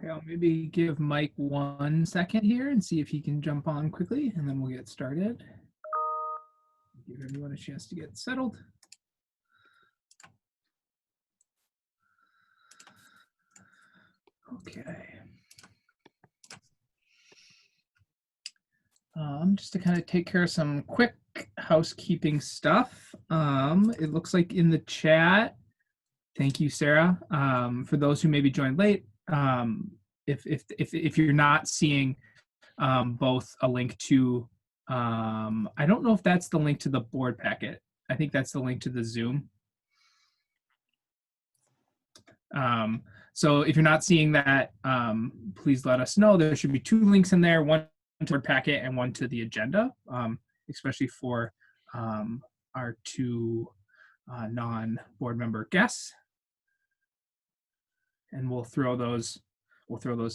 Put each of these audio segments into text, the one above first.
Okay, I'll maybe give Mike 1 second here and see if he can jump on quickly, and then we'll get started. Give everyone a chance to get settled. Okay. Just to kind of take care of some quick housekeeping stuff. It looks like in the chat, thank you, Sarah. For those who maybe joined late, if you're not seeing both a link to, I don't know if that's the link to the board packet. I think that's the link to the Zoom. So if you're not seeing that, please let us know. There should be 2 links in there, one to the board packet and one to the agenda, especially for our 2 non-board member guests. And we'll throw those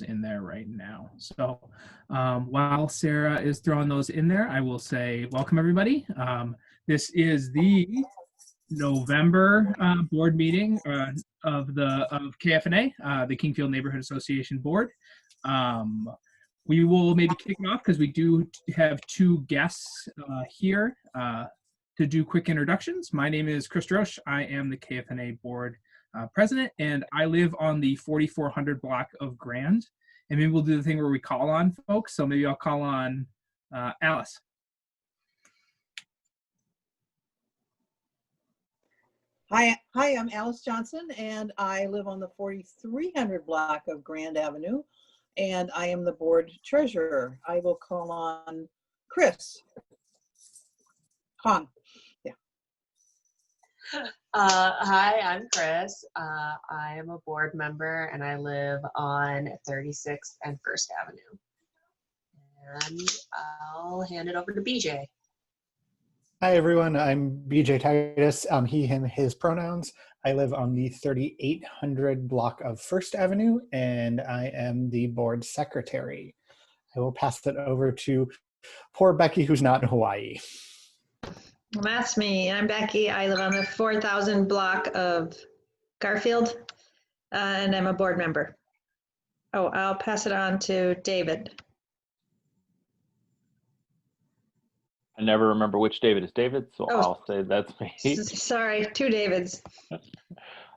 in there right now. So while Sarah is throwing those in there, I will say welcome everybody. This is the November board meeting of KFNA, the Kingfield Neighborhood Association Board. We will maybe kick it off because we do have 2 guests here to do quick introductions. My name is Chris Drosch. I am the KFNA Board President, and I live on the 4400 block of Grand. And maybe we'll do the thing where we call on folks. So maybe I'll call on Alice. Hi, I'm Alice Johnson, and I live on the 4300 block of Grand Avenue, and I am the board treasurer. I will call on Chris. Hong. Yeah. Hi, I'm Chris. I am a board member, and I live on 36th and 1st Avenue. And I'll hand it over to BJ. Hi everyone, I'm BJ Titus, he, him, his pronouns. I live on the 3800 block of 1st Avenue, and I am the board secretary. I will pass it over to poor Becky, who's not in Hawaii. Well, that's me. I'm Becky. I live on the 4000 block of Garfield, and I'm a board member. Oh, I'll pass it on to David. I never remember which David is David, so Oh, I'll say that's me. Sorry, 2 Davids.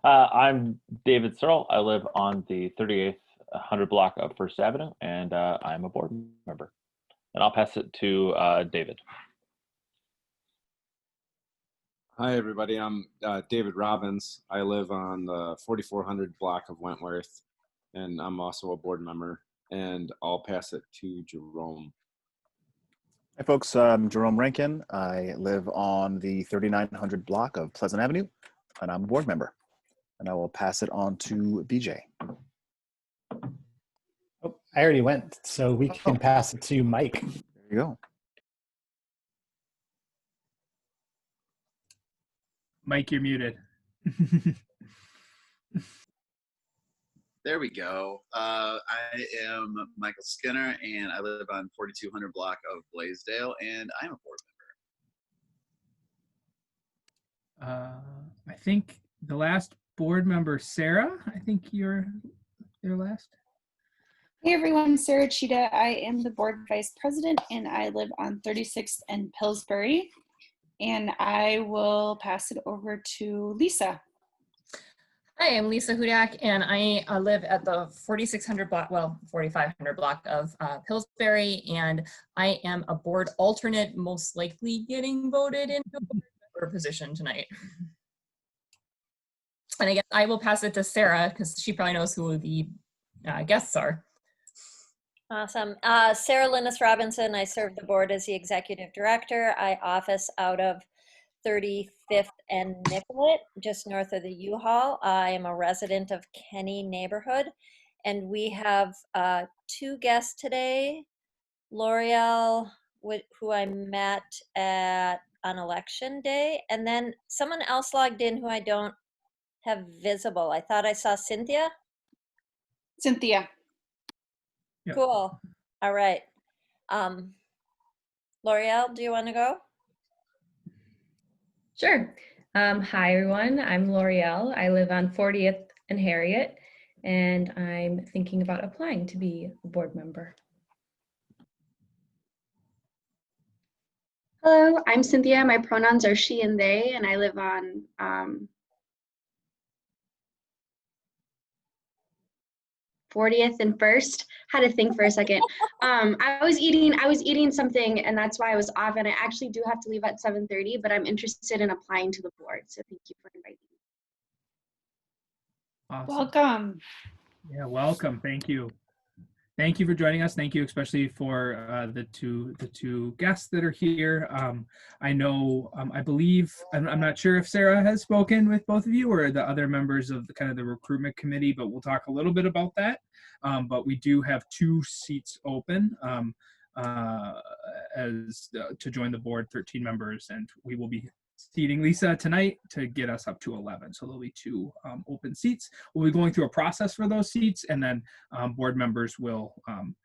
I'm David Searle. I live on the 3800 block of 1st Avenue, and I'm a board member. And I'll pass it to David. Hi, everybody. I'm David Robbins. I live on the 4400 block of Wentworth, and I'm also a board member. And I'll pass it to Jerome. Hi folks, I'm Jerome Rankin. I live on the 3900 block of Pleasant Avenue, and I'm a board member. And I will pass it on to BJ. Oh, I already went, so we can pass it to Mike. There you go. Mike, you're muted. There we go. I am Michael Skinner, and I live on 4200 block of Blaisdell, and I'm a board member. I think the last board member, Sarah, I think you're last. Hey everyone, Sarah Cheetah. I am the board vice president, and I live on 36th and Pillsbury. And I will pass it over to Lisa. Hi, I'm Lisa Hudak, and I live at the 4600 block, well, 4500 block of Pillsbury, and I am a board alternate, most likely getting voted into a board member position tonight. And I guess I will pass it to Sarah, because she probably knows who the guests are. Awesome. Sarah Linus Robinson. I serve the board as the executive director. I office out of 35th and Nicollet, just north of the U-Haul. I am a resident of Kenny neighborhood, and we have 2 guests today. L'Oreal, who I met on election day, and then someone else logged in who I don't have visible. I thought I saw Cynthia. Cynthia. Yeah. Cool. All right. L'Oreal, do you want to go? Sure. Hi, everyone. I'm L'Oreal. I live on 40th and Harriet, and I'm thinking about applying to be a board member. Hello, I'm Cynthia. My pronouns are she and they, and I live on 40th and First. Had to think for a second. I was eating something, and that's why I was off. And I actually do have to leave at 7:30, but I'm interested in applying to the board. So thank you for inviting me. Awesome. Welcome. Yeah, welcome. Thank you. Thank you for joining us. Thank you especially for the two guests that are here. I know, I believe, I'm not sure if Sarah has spoken with both of you or the other members of the kind of the recruitment committee, but we'll talk a little bit about that. But we do have 2 seats open to join the board, 13 members, and we will be seating Lisa tonight to get us up to 11. So there'll be 2 open seats. We'll be going through a process for those seats, and then board members will kind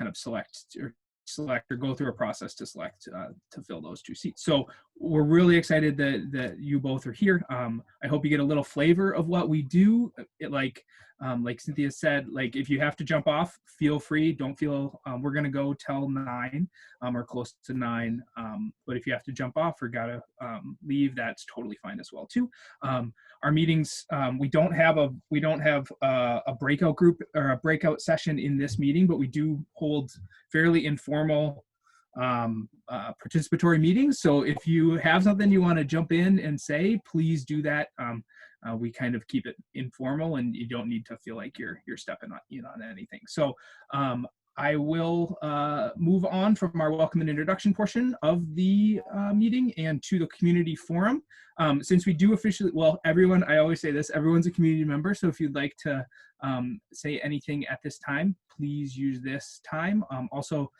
of select or go through a process to select to fill those 2 seats. So we're really excited that you both are here. I hope you get a little flavor of what we do. Like Cynthia said, like if you have to jump off, feel free. Don't feel we're gonna go till 9 or close to 9. But if you have to jump off or gotta leave, that's totally fine as well too. Our meetings, we don't have a breakout group or a breakout session in this meeting, but we do hold fairly informal participatory meetings. So if you have something you want to jump in and say, please do that. We kind of keep it informal, and you don't need to feel like you're stepping in on anything. So I will move on from our welcome and introduction portion of the meeting and to the community forum. Since we do officially, well, everyone, I always say this, everyone's a community member. So if you'd like to say anything at this time, please use this time. Also,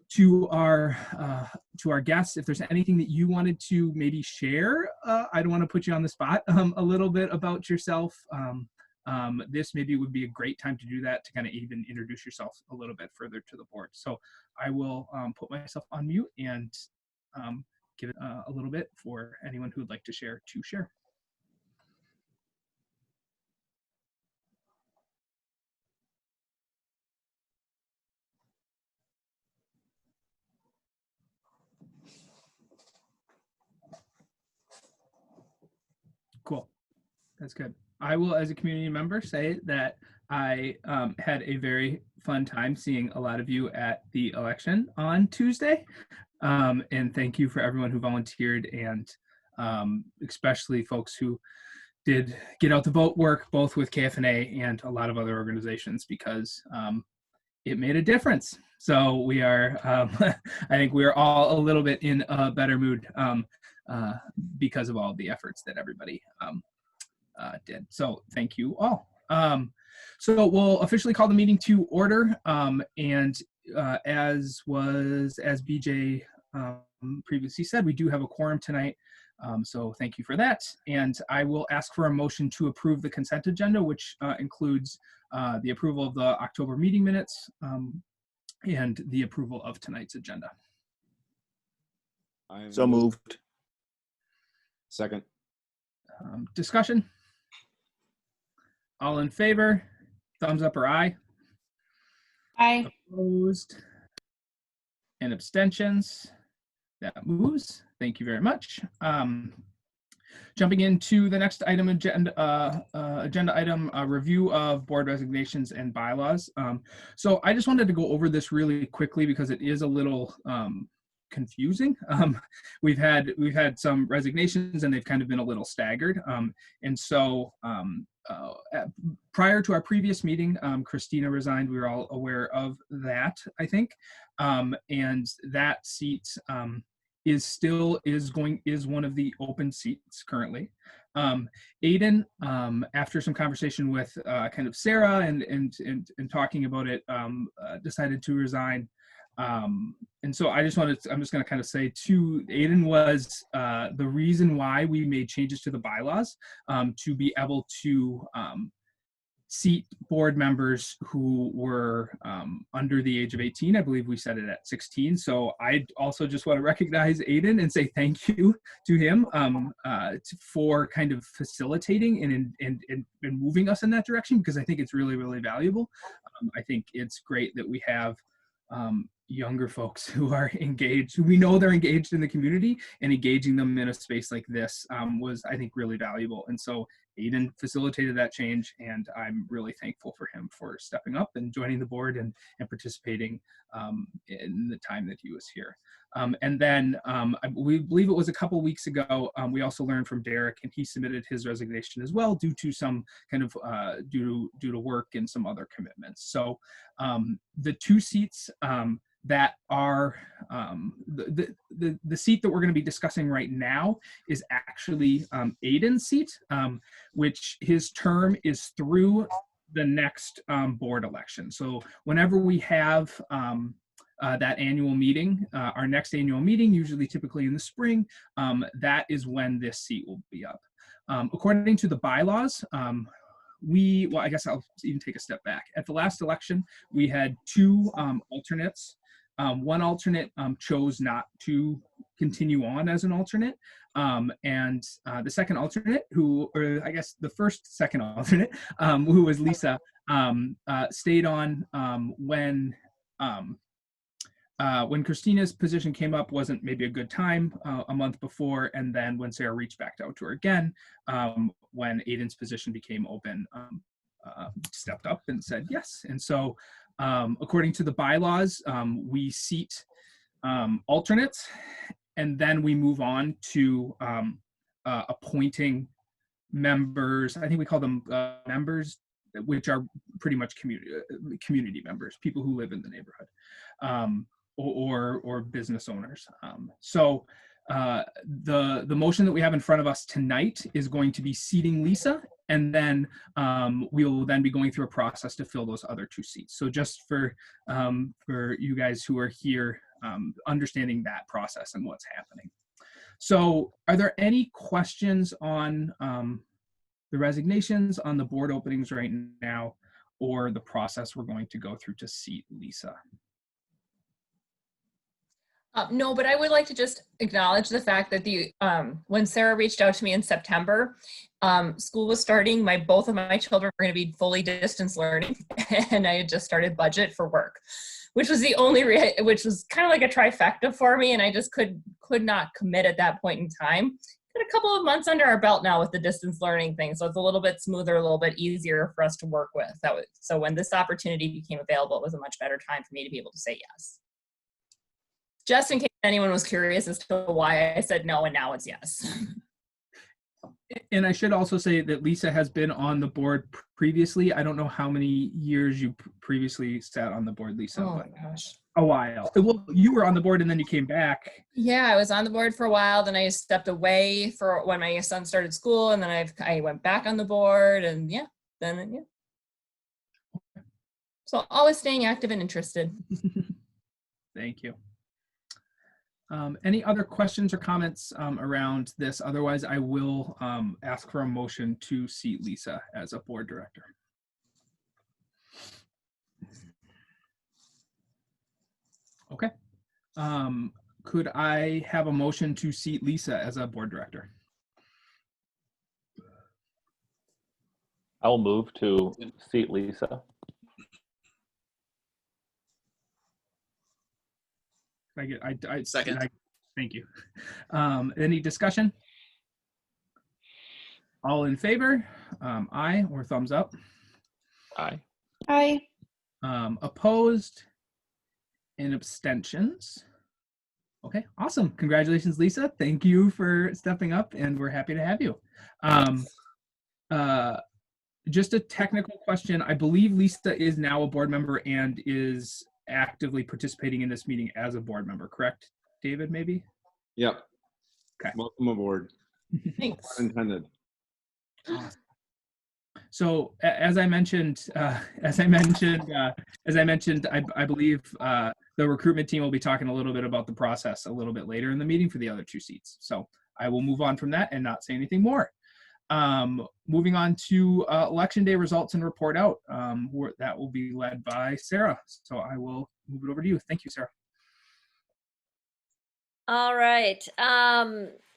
to our guests, if there's anything that you wanted to maybe share, I don't want to put you on the spot, a little bit about yourself. This maybe would be a great time to do that, to kind of even introduce yourself a little bit further to the board. So I will put myself on mute and give it a little bit for anyone who would like to share. Cool. That's good. I will, as a community member, say that I had a very fun time seeing a lot of you at the election on Tuesday. And thank you for everyone who volunteered, and especially folks who did get out the vote work, both with KFNA and a lot of other organizations, because it made a difference. So we are, I think we are all a little bit in a better mood because of all the efforts that everybody did. So thank you all. So we'll officially call the meeting to order. And as BJ previously said, we do have a quorum tonight. So thank you for that. And I will ask for a motion to approve the consent agenda, which includes the approval of the October meeting minutes and the approval of tonight's agenda. So moved. Second. Discussion? All in favor? Thumbs up or aye? Aye. Opposed? And abstentions? That moves. Thank you very much. Jumping into the next item, agenda item, review of board resignations and bylaws. So I just wanted to go over this really quickly because it is a little confusing. We've had some resignations and they've kind of been a little staggered. And so prior to our previous meeting, Christina resigned. We were all aware of that, I think. And that seat is one of the open seats currently. Aiden, after some conversation with kind of Sarah and talking about it, decided to resign. And so I'm just going to kind of say too, Aiden was the reason why we made changes to the bylaws to be able to seat board members who were under the age of 18. I believe we set it at 16. So I also just want to recognize Aiden and say thank you to him for kind of facilitating and moving us in that direction, because I think it's really, really valuable. I think it's great that we have younger folks who are engaged, who we know they're engaged in the community, and engaging them in a space like this was, I think, really valuable. And so Aiden facilitated that change, and I'm really thankful for him for stepping up and joining the board and participating in the time that he was here. And then we believe it was a couple weeks ago, we also learned from Derek, and he submitted his resignation as well due to some kind of due to work and some other commitments. So the two seats that are the seat that we're going to be discussing right now is actually Aiden's seat, which his term is through the next board election. So whenever we have that annual meeting, our next annual meeting, usually typically in the spring, that is when this seat will be up. According to the bylaws, well, I guess I'll even take a step back. At the last election, we had two alternates. One alternate chose not to continue on as an alternate, and the second alternate, or I guess the second alternate, who was Lisa, stayed on when Christina's position came up. Wasn't maybe a good time a month before, and then when Sarah reached back out to her again, when Aiden's position became open, stepped up and said yes. And so according to the bylaws, we seat alternates, and then we move on to appointing members. I think we call them members, which are pretty much community members, people who live in the neighborhood, or business owners. So the motion that we have in front of us tonight is going to be seating Lisa, and then we will then be going through a process to fill those other two seats. So just for you guys who are here, understanding that process and what's happening. So are there any questions on the resignations, on the board openings right now, or the process we're going to go through to seat Lisa? No, but I would like to just acknowledge the fact that when Sarah reached out to me in September, school was starting. Both of my children were going to be fully distance learning, and I had just started budget for work, which was which was kind of like a trifecta for me, and I just could not commit at that point in time. Got a couple of months under our belt now with the distance learning thing, so it's a little bit smoother, a little bit easier for us to work with. So when this opportunity became available, it was a much better time for me to be able to say yes. Just in case anyone was curious as to why I said no and now it's yes. And I should also say that Lisa has been on the board previously. I don't know how many years you previously sat on the board, Lisa. Oh but my gosh. A while. Well, you were on the board and then you came back. Yeah, I was on the board for a while. Then I stepped away for when my son started school, and then I went back on the board, and yeah. So always staying active and interested. Thank you. Any other questions or comments around this? Otherwise, I will ask for a motion to seat Lisa as a board director. Okay. Could I have a motion to seat Lisa as a board director? I will move to seat Lisa. I Second. Thank you. Any discussion? All in favor? Aye or thumbs up? Aye. Aye. Opposed and abstentions? Okay, awesome. Congratulations, Lisa. Thank you for stepping up, and we're happy to have you. Just a technical question. I believe Lisa is now a board member and is actively participating in this meeting as a board member, correct? David, maybe? Yep. Okay. Welcome aboard. Thanks. Intended. So as I mentioned, I believe the recruitment team will be talking a little bit about the process a little bit later in the meeting for the other two seats. So I will move on from that and not say anything more. Moving on to election day results and report out. That will be led by Sarah. So I will move it over to you. Thank you, Sarah. All right.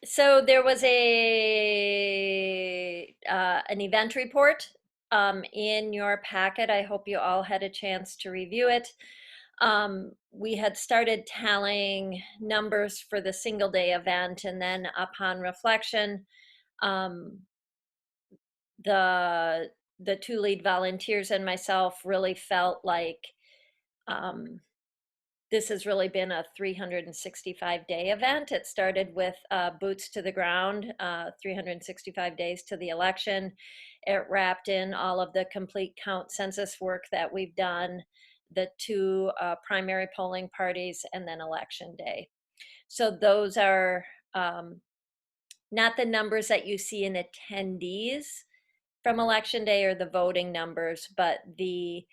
So there was an event report in your packet. I hope you all had a chance to review it. We had started tallying numbers for the single day event, and then upon reflection, the two lead volunteers and myself really felt like this has really been a 365-day event. It started with boots to the ground, 365 days to the election. It wrapped in all of the complete count census work that we've done, the two primary polling parties, and then election day. So those are not the numbers that you see in attendees from election day or the voting numbers, but the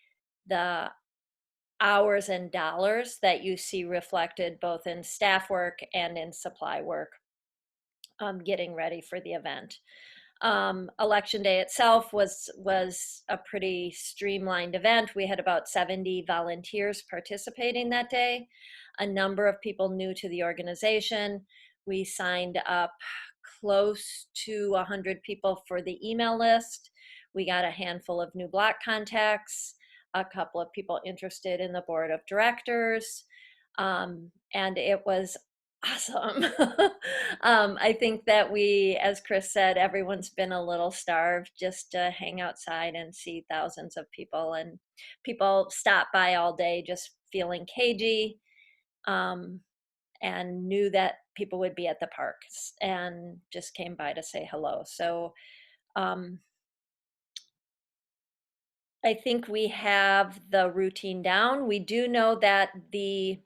hours and dollars that you see reflected both in staff work and in supply work getting ready for the event. Election day itself was a pretty streamlined event. We had about 70 volunteers participating that day, a number of people new to the organization. We signed up close to 100 people for the email list. We got a handful of new block contacts, a couple of people interested in the board of directors, and it was awesome. I think that we, as Chris said, everyone's been a little starved just to hang outside and see thousands of people, and people stop by all day just feeling cagey, and knew that people would be at the parks and just came by to say hello. So I think we have the routine down. We do know that the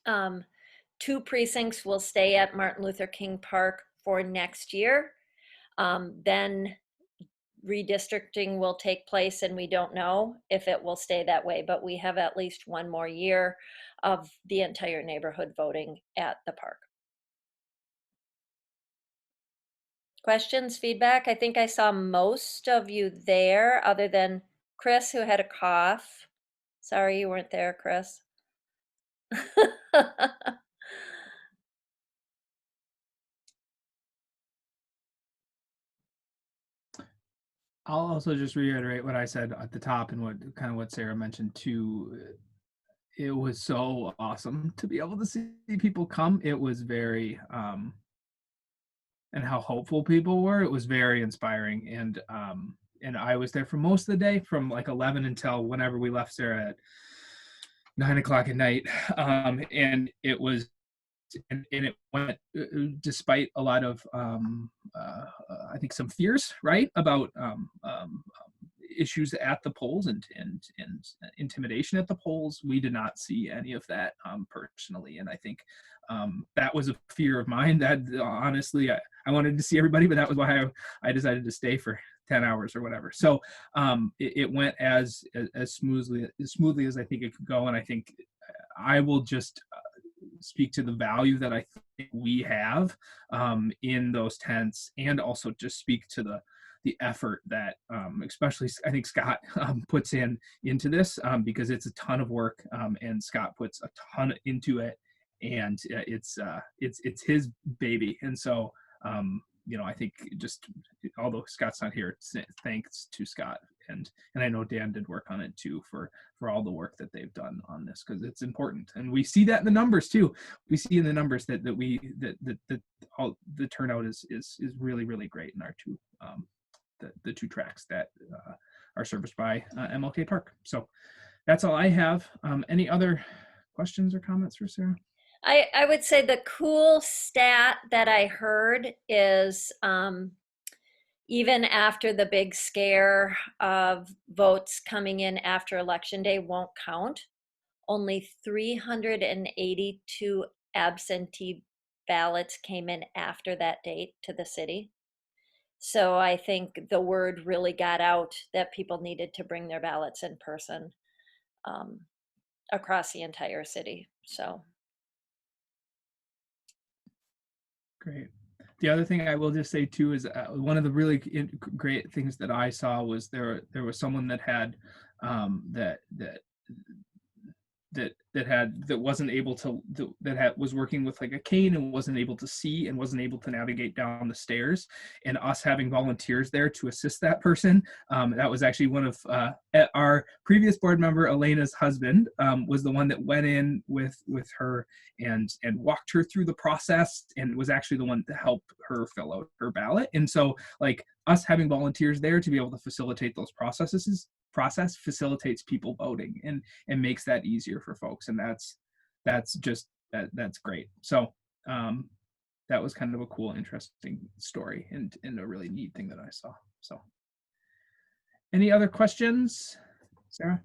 2 precincts will stay at Martin Luther King Park for next year. Then redistricting will take place, and we don't know if it will stay that way, but we have at least 1 more year of the entire neighborhood voting at the park. Questions, feedback? I think I saw most of you there, other than Chris, who had a cough. Sorry you weren't there, Chris. I'll also just reiterate what I said at the top and what Sarah mentioned too. It was so awesome to be able to see people come. It was very and how hopeful people were. It was very inspiring, and I was there for most of the day, from like 11 until whenever we left Sarah at 9 o'clock at night, and it was. And it went despite a lot of, I think, some fears, right, about issues at the polls and intimidation at the polls. We did not see any of that personally, and I think that was a fear of mine. That honestly, I wanted to see everybody, but that was why I decided to stay for 10 hours or whatever. So it went as smoothly as I think it could go, and I think I will just speak to the value that I think we have in those tents, and also just speak to the effort that especially I think Scott puts into this, because it's a ton of work, and Scott puts a ton into it, and it's his baby. And so I think, just although Scott's not here, thanks to Scott, and I know Dan did work on it too, for all the work that they've done on this, because it's important, and we see that in the numbers too. We see in the numbers that all the turnout is really, really great in our two the 2 tracks that are serviced by Mlk Park. So that's all I have. Any other questions or comments for Sarah? I would say the cool stat that I heard is even after the big scare of votes coming in after Election Day won't count, only 382 absentee ballots came in after that date to the city. So I think the word really got out that people needed to bring their ballots in person across the entire city. So great. The other thing I will just say too is one of the really great things that I saw was there was someone that had that wasn't able to was working with like a cane and wasn't able to see and wasn't able to navigate down the stairs, and us having volunteers there to assist that person. That was actually one of our previous board member Elena's husband, was the one that went in with her and walked her through the process, and was actually the one to help her fill out her ballot. And so like us having volunteers there to be able to facilitate those process facilitates people voting and makes that easier for folks, and that's great. So that was kind of a cool, interesting story and a really neat thing that I saw. So any other questions, Sarah?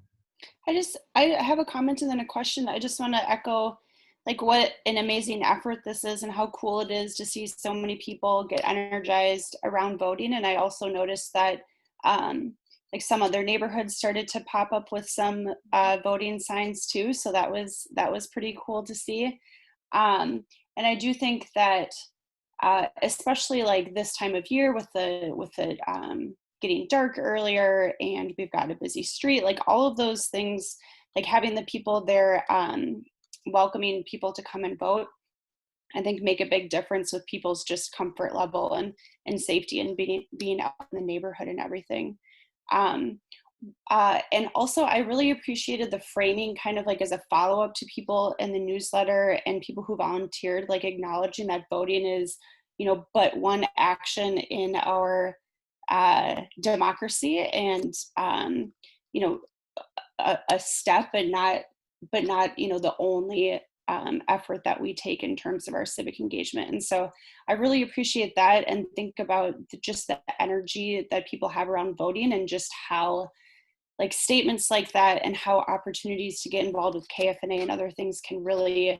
I have a comment and then a question. I just want to echo like what an amazing effort this is and how cool it is to see so many people get energized around voting. And I also noticed that like some other neighborhoods started to pop up with some voting signs too. So that was pretty cool to see. And I do think that especially like this time of year with the getting dark earlier and we've got a busy street, like all of those things, like having the people there welcoming people to come and vote, I think make a big difference with people's just comfort level and safety and being out in the neighborhood and everything. And also I really appreciated the framing kind of like as a follow-up to people in the newsletter and people who volunteered, like acknowledging that voting is, you know, but one action in our democracy and, you know, a step, but not, you know, the only effort that we take in terms of our civic engagement. And so I really appreciate that and think about just the energy that people have around voting and just how like statements like that and how opportunities to get involved with KFNA and other things can really,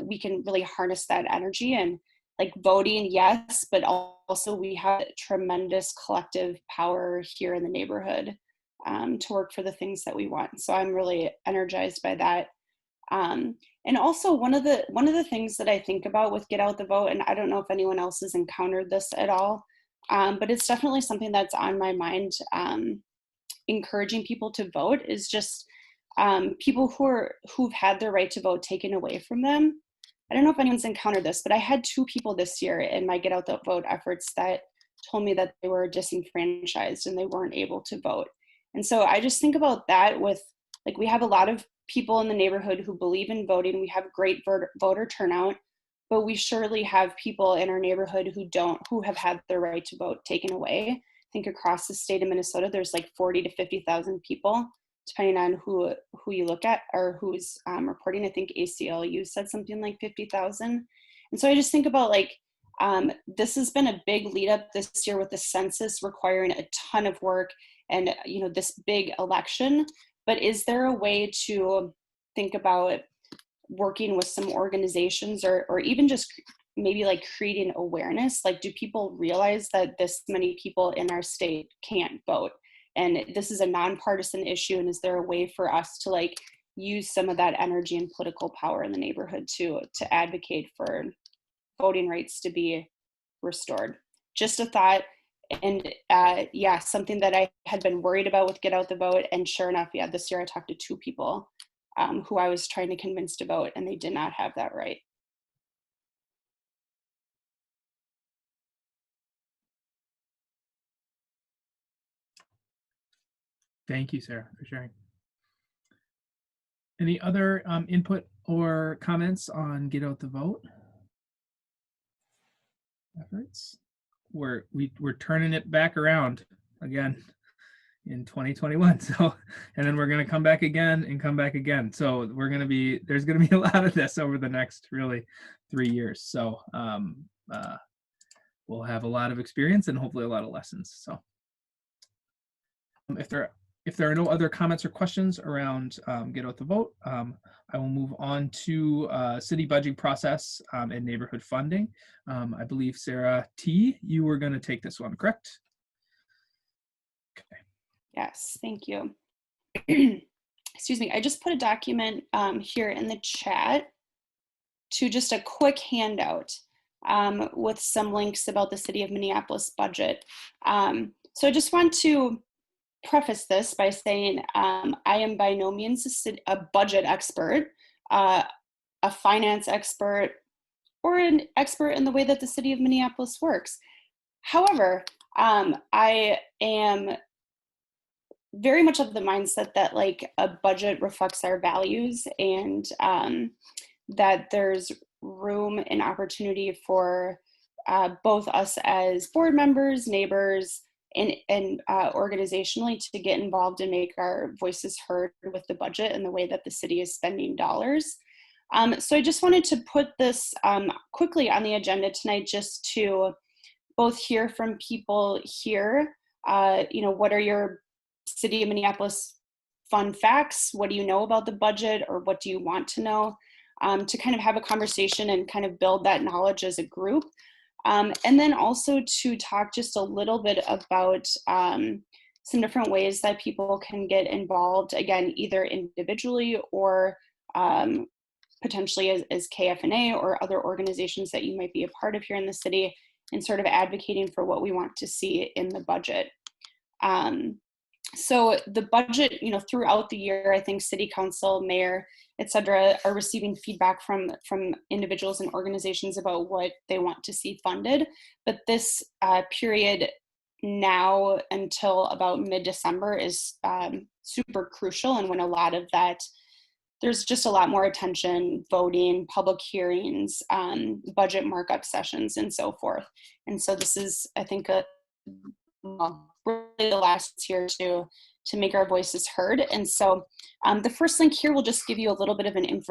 we can really harness that energy. And like voting, yes, but also we have tremendous collective power here in the neighborhood to work for the things that we want. So I'm really energized by that. And also one of the things that I think about with Get Out the Vote, and I don't know if anyone else has encountered this at all, but it's definitely something that's on my mind, encouraging people to vote, is just people who've had their right to vote taken away from them. I don't know if anyone's encountered this, but I had 2 people this year in my Get Out the Vote efforts that told me that they were disenfranchised and they weren't able to vote. And so I just think about that with, like, we have a lot of people in the neighborhood who believe in voting. We have great voter turnout, but we surely have people in our neighborhood who have had their right to vote taken away. I think across the state of Minnesota, there's like 40 to 50,000 people, depending on who you look at or who's reporting. I think ACLU said something like 50,000. And so I just think about like, this has been a big lead up this year with the census requiring a ton of work and, you know, this big election. But is there a way to think about working with some organizations or even just maybe like creating awareness? Like, do people realize that this many people in our state can't vote? And this is a nonpartisan issue. And is there a way for us to like use some of that energy and political power in the neighborhood to advocate for voting rights to be restored? Just a thought. And yeah, something that I had been worried about with Get Out the Vote. And sure enough, yeah, this year I talked to 2 people who I was trying to convince to vote, and they did not have that right. Thank you, Sarah, for sharing. Any other input or comments on Get Out the Vote efforts? We're turning it back around again in 2021. So, and then we're going to come back again and come back again. So there's going to be a lot of this over the next really 3 years. So we'll have a lot of experience and hopefully a lot of lessons. So if there are no other comments or questions around Get Out the Vote, I will move on to city budget process and neighborhood funding. I believe Sarah T., you were going to take this one, correct? Okay. Yes, thank you. Excuse me, I just put a document here in the chat to just a quick handout. with some links about the City of Minneapolis budget. So I just want to preface this by saying I am by no means a budget expert, a finance expert, or an expert in the way that the City of Minneapolis works. However, I am very much of the mindset that like a budget reflects our values, and that there's room and opportunity for both us as board members, neighbors, and organizationally to get involved and make our voices heard with the budget and the way that the city is spending dollars. So I just wanted to put this quickly on the agenda tonight, just to both hear from people here, what are your City of Minneapolis fun facts? What do you know about the budget, or what do you want to know? To kind of have a conversation and kind of build that knowledge as a group. And then also to talk just a little bit about some different ways that people can get involved, again, either individually or potentially as KFNA or other organizations that you might be a part of here in the city, and sort of advocating for what we want to see in the budget. So the budget, throughout the year, I think City Council, Mayor, et cetera, are receiving feedback from individuals and organizations about what they want to see funded. But this period now until about mid-December is super crucial, and when a lot of that, there's just a lot more attention, voting, public hearings, budget markup sessions, and so forth. And so this is, I think, really the last year to make our voices heard. And so the first link here will just give you a little bit of an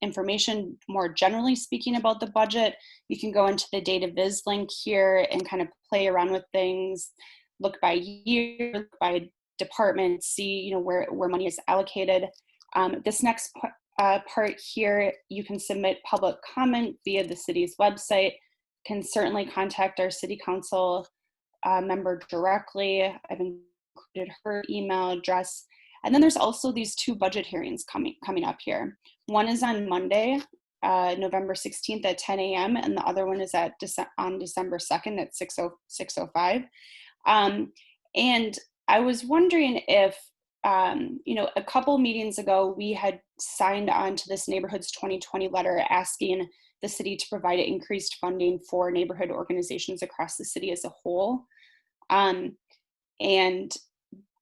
information more generally speaking about the budget. You can go into the data viz link here and kind of play around with things, look by year, look by department, see where money is allocated. This next part here, you can submit public comment via the city's website, can certainly contact our city council member directly. I've included her email address. And then there's also these two budget hearings coming up here. One is on Monday, November 16th at 10 a.m. and the other one is on December 2nd at 6:05. And I was wondering if, a couple meetings ago, we had signed on to this Neighborhoods 2020 letter asking the city to provide increased funding for neighborhood organizations across the city as a whole. And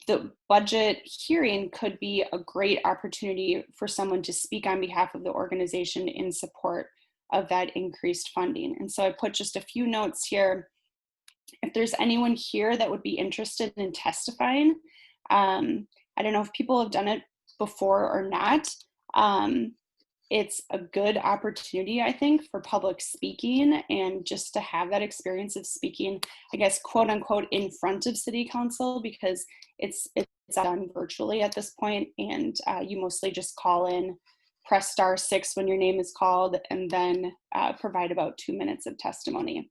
the budget hearing could be a great opportunity for someone to speak on behalf of the organization in support of that increased funding. And so I put just a few notes here. If there's anyone here that would be interested in testifying, I don't know if people have done it before or not. It's a good opportunity, I think, for public speaking and just to have that experience of speaking, I guess, quote unquote, in front of City Council, because it's done virtually at this point, and you mostly just call in, press *6 when your name is called, and then provide about 2 minutes of testimony.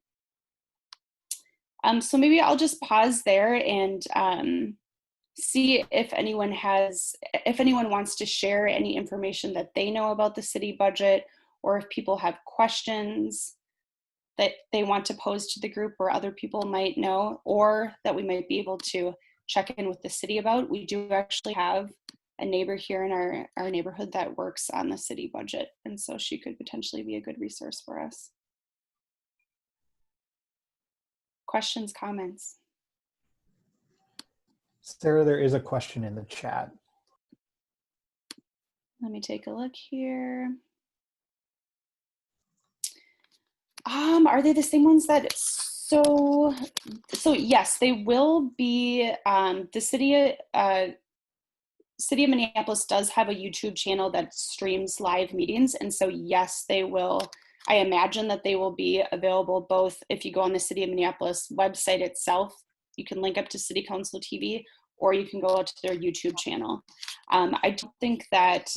So maybe I'll just pause there and see if anyone wants to share any information that they know about the city budget, or if people have questions that they want to pose to the group or other people might know, or that we might be able to check in with the city about. We do actually have a neighbor here in our neighborhood that works on the city budget, and so she could potentially be a good resource for us. Questions, comments? Sarah, there is a question in the chat. Let me take a look here. Are they the same ones that, so yes, they will be. The city of Minneapolis does have a YouTube channel that streams live meetings. And so yes, they will, I imagine that they will be available both if you go on the City of Minneapolis website itself, you can link up to City Council TV, or you can go out to their YouTube channel. I don't think that,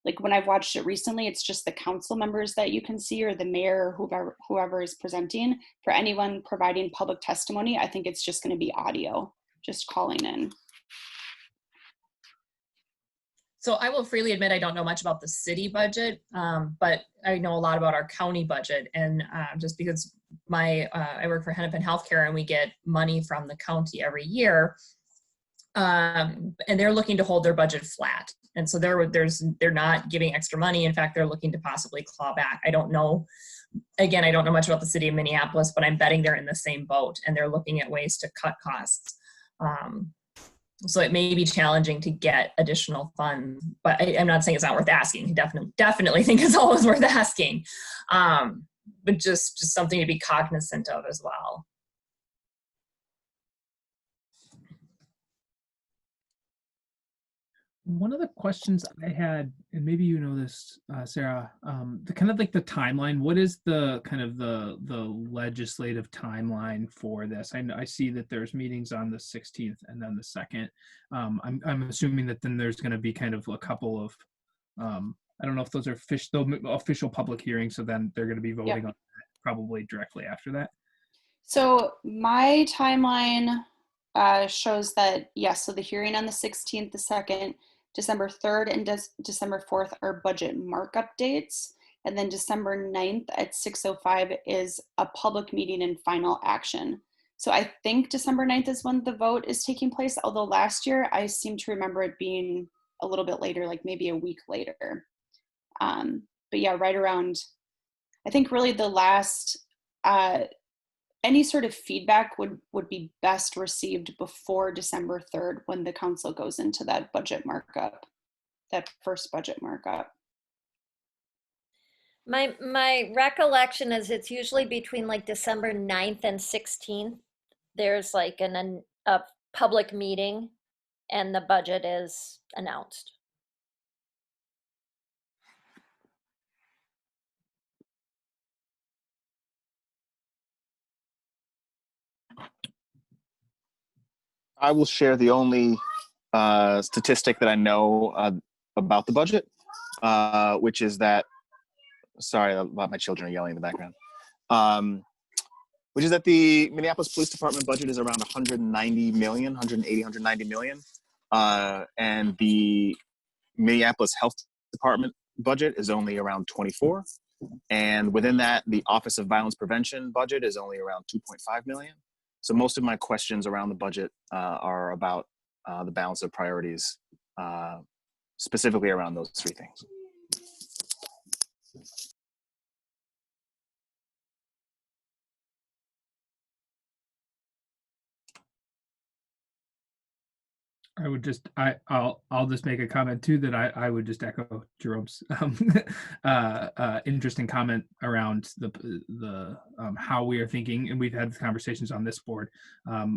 like when I've watched it recently, it's just the council members that you can see, or the mayor, or whoever is presenting. For anyone providing public testimony, I think it's just going to be audio, just calling in. So I will freely admit I don't know much about the city budget, but I know a lot about our county budget. And just because I work for Hennepin Healthcare and we get money from the county every year, and they're looking to hold their budget flat. And so they're not giving extra money. In fact, they're looking to possibly claw back. I don't know. Again, I don't know much about the city of Minneapolis, but I'm betting they're in the same boat and they're looking at ways to cut costs. So it may be challenging to get additional funds, but I'm not saying it's not worth asking. I definitely think it's always worth asking, but just something to be cognizant of as well. One of the questions I had, and maybe you know this, Sarah, the kind of like the timeline. What is the kind of the legislative timeline for this? I see that there's meetings on the 16th and then the 2nd. I'm assuming that then there's going to be kind of a couple of, I don't know if those are official public hearings. So then they're going to be voting on that probably directly after that. So my timeline shows that, yes, so the hearing on the 16th, the 2nd, December 3rd and December 4th are budget markup dates. And then December 9th at 6:05 is a public meeting and final action. So I think December 9th is when the vote is taking place, although last year I seem to remember it being a little bit later, like maybe a week later. But yeah, right around, I think really the last, any sort of feedback would be best received before December 3rd when the council goes into that budget markup, that first budget markup. My recollection is it's usually between like December 9th and 16th. There's like a public meeting and the budget is announced. I will share the only statistic that I know about the budget, which is that, sorry about my children are yelling in the background, which is that the Minneapolis Police Department budget is around 190 million, 180, 190 million. And the Minneapolis Health Department budget is only around 24. And within that, the Office of Violence Prevention budget is only around 2.5 million. So most of my questions around the budget are about the balance of priorities, specifically around those three things. I would just, I'll just make a comment too that I would just echo Jerome's interesting comment around the how we are thinking, and we've had conversations on this board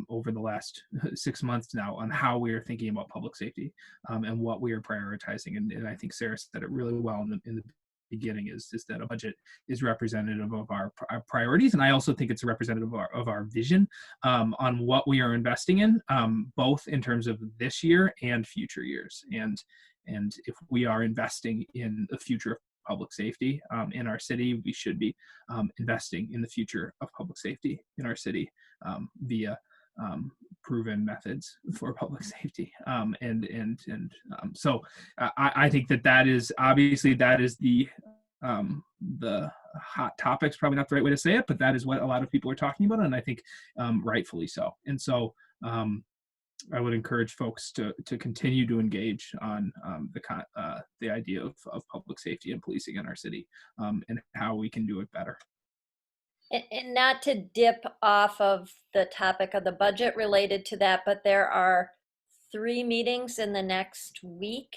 over the last 6 months now on how we are thinking about public safety and what we are prioritizing, and I think Sarah said it really well in the beginning is that a budget is representative of our priorities, and I also think it's a representative of our vision on what we are investing in, both in terms of this year and future years. And if we are investing in the future of public safety in our city, we should be investing in the future of public safety in our city via proven methods for public safety. So I think that is obviously the hot topics, probably not the right way to say it, but that is what a lot of people are talking about, and I think rightfully so. And so I would encourage folks to continue to engage on the idea of public safety and policing in our city and how we can do it better. And not to dip off of the topic of the budget related to that, but there are 3 meetings in the next week.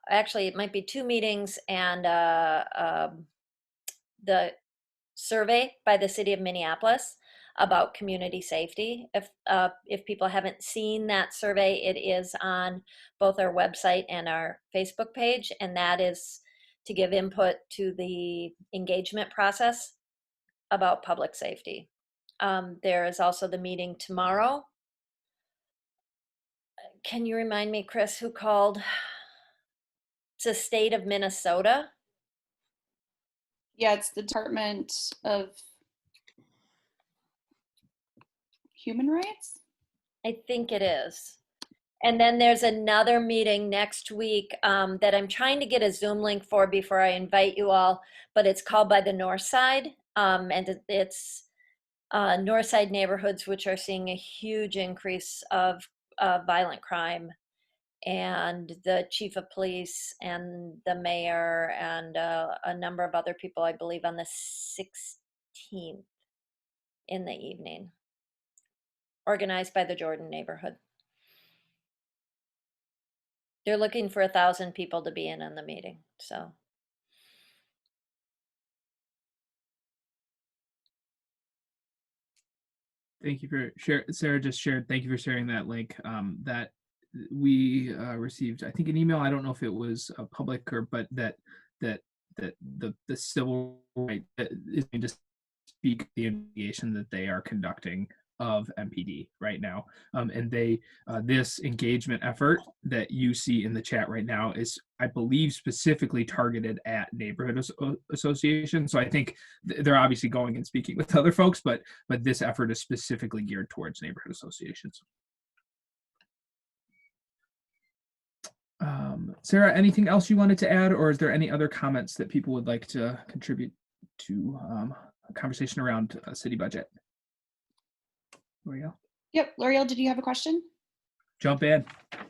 Actually, it might be 2 meetings and the survey by the city of Minneapolis about community safety. If people haven't seen that survey, it is on both our website and our Facebook page, and that is to give input to the engagement process about public safety. There is also the meeting tomorrow. Can you remind me, Chris, who called? It's the state of Minnesota. Yeah, it's the Department of Human Rights. I think it is. And then there's another meeting next week that I'm trying to get a Zoom link for before I invite you all, but it's called By the North Side. And it's North Side neighborhoods, which are seeing a huge increase of violent crime. And the chief of police and the mayor and a number of other people, I believe, on the 16th in the evening, organized by the Jordan neighborhood. They're looking for 1,000 people to be in on the meeting, so. Thank you for Sarah just shared. Thank you for sharing that link. That we received, I think, an email. I don't know if it was public or, but that the civil right is going to speak the investigation that they are conducting of MPD right now, and they this engagement effort that you see in the chat right now is, I believe, specifically targeted at neighborhood associations. So I think they're obviously going and speaking with other folks, but this effort is specifically geared towards neighborhood associations. Sarah, anything else you wanted to add, or is there any other comments that people would like to contribute to a conversation around city budget? L'Oreal? Yep, L'Oreal, did you have a question? Jump in.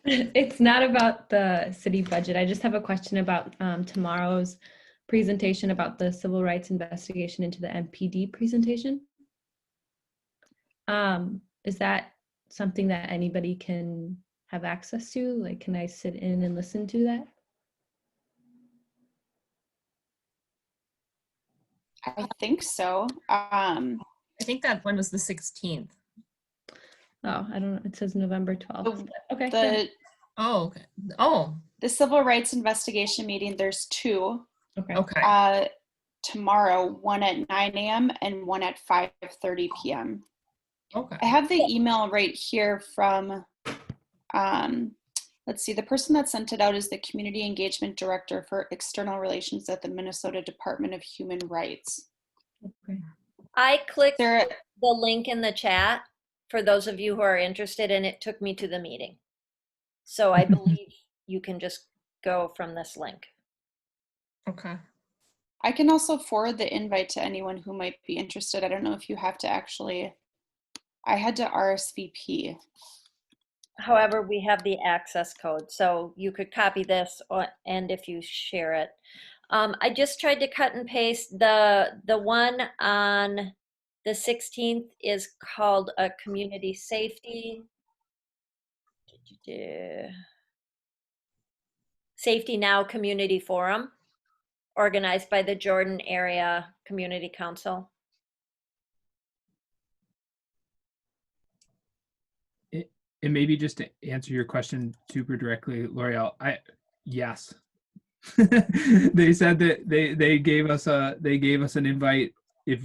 It's not about the city budget. I just have a question about tomorrow's presentation about the civil rights investigation into the MPD presentation. Is that something that anybody can have access to? Like, can I sit in and listen to that? I think so. I think that one was the 16th. Oh, I don't know. It says November 12th. Okay. The civil rights investigation meeting, there's two. Okay. Tomorrow, one at 9 a.m. and one at 5:30 p.m. Okay. I have the email right here from, let's see, the person that sent it out is the Community Engagement Director for External Relations at the Minnesota Department of Human Rights. Okay. I clicked the link in the chat for those of you who are interested, and it took me to the meeting. So I believe you can just go from this link. Okay. I can also forward the invite to anyone who might be interested. I don't know if you have to actually, I had to RSVP. However, we have the access code, so you could copy this, and if you share it. I just tried to cut and paste the one on the 16th is called a community safety. Safety Now Community Forum, organized by the Jordan Area Community Council. And maybe just to answer your question super directly, L'Oreal, yes. They said that they gave us an invite. If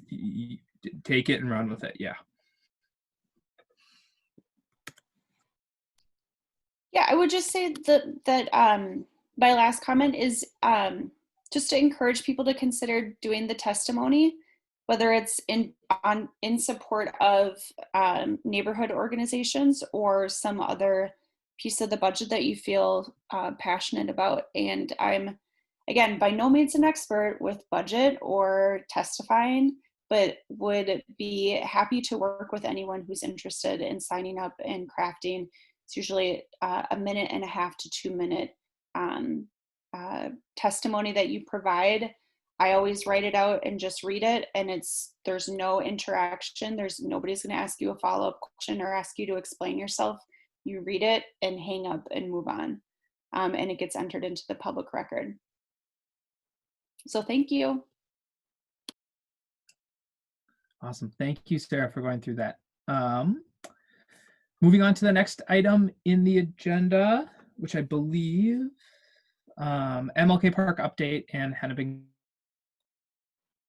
you take it and run with it, yeah. Yeah, I would just say that my last comment is just to encourage people to consider doing the testimony, whether it's in support of neighborhood organizations or some other piece of the budget that you feel passionate about. And I'm, again, by no means an expert with budget or testifying, but would be happy to work with anyone who's interested in signing up and crafting. It's usually a 1.5 to 2 minute testimony that you provide. I always write it out and just read it, and there's no interaction. Nobody's going to ask you a follow-up question or ask you to explain yourself. You read it and hang up and move on, and it gets entered into the public record. So thank you. Awesome. Thank you, Sarah, for going through that. Moving on to the next item in the agenda, which I believe Mlk Park update and Hennepin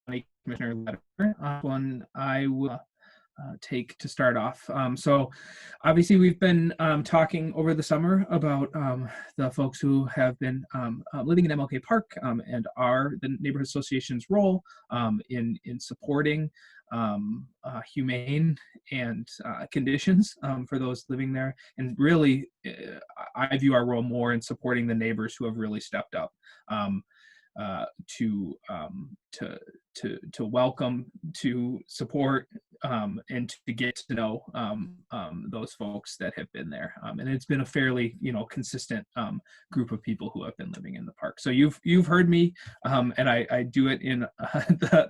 County Commissioner letter. One I will take to start off. So obviously we've been talking over the summer about the folks who have been living in MLK Park and the neighborhood association's role in supporting humane and conditions for those living there. And really, I view our role more in supporting the neighbors who have really stepped up to welcome, to support, and to get to know those folks that have been there. And it's been a fairly, consistent group of people who have been living in the park. So you've heard me, and I do it in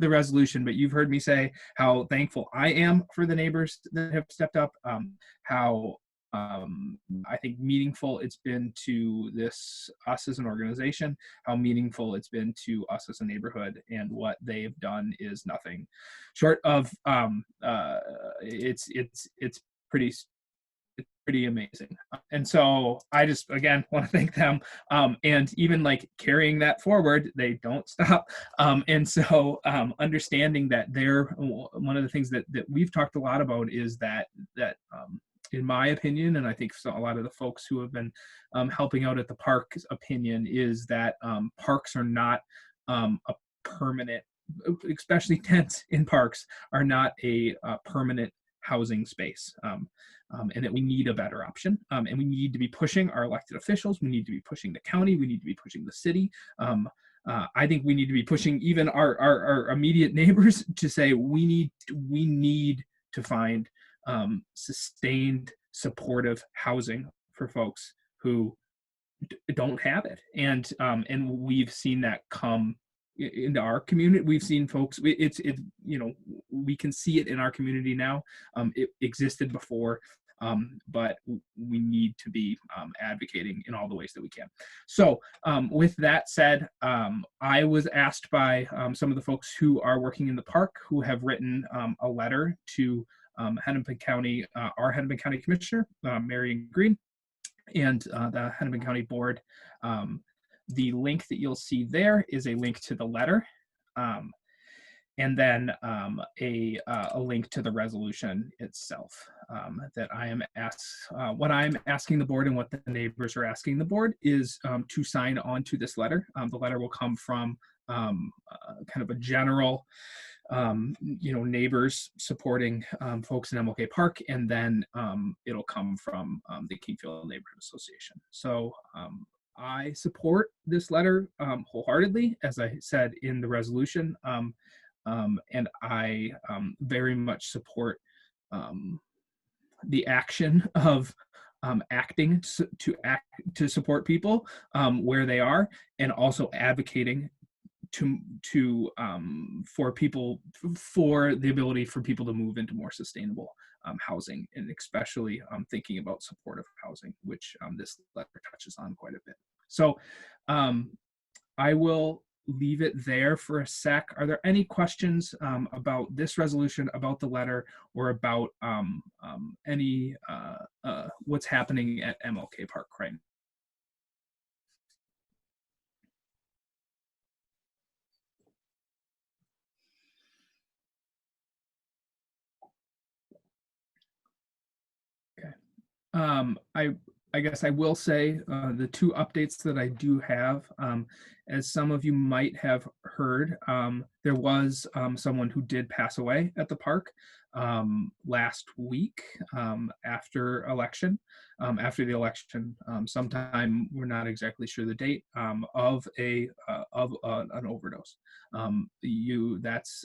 the resolution, but you've heard me say how thankful I am for the neighbors that have stepped up, how I think meaningful it's been to us as an organization, how meaningful it's been to us as a neighborhood, and what they've done is nothing short of it's pretty amazing. And so I just again want to thank them, and even like carrying that forward, they don't stop. And so understanding that they're one of the things that we've talked a lot about is that in my opinion, and I think a lot of the folks who have been helping out at the park's opinion, is that parks are not a permanent, especially tents in parks, are not a permanent housing space. And that we need a better option. And we need to be pushing our elected officials. We need to be pushing the county. We need to be pushing the city. I think we need to be pushing even our immediate neighbors to say we need to find sustained supportive housing for folks who don't have it, and we've seen that come into our community. We've seen folks, we can see it in our community now. It existed before, but we need to be advocating in all the ways that we can. So with that said, I was asked by some of the folks who are working in the park, who have written a letter to Hennepin County, our Hennepin County Commissioner, Marion Green, and the Hennepin County Board. The link that you'll see there is a link to the letter, and then a link to the resolution itself that I am asked. What I'm asking the board and what the neighbors are asking the board is to sign on to this letter. The letter will come from kind of a general neighbors supporting folks in MLK Park, and then it'll come from the Kingfield Neighborhood Association. So I support this letter wholeheartedly, as I said in the resolution, and I very much support the action of acting to support people where they are, and also advocating for the ability for people to move into more sustainable housing, and especially thinking about supportive housing, which this letter touches on quite a bit. So I will leave it there for a sec. Are there any questions about this resolution, about the letter, or about any what's happening at MLK Park right now? I guess I will say the two updates that I do have, as some of you might have heard, there was someone who did pass away at the park last week after the election, sometime, we're not exactly sure the date, of an overdose. That's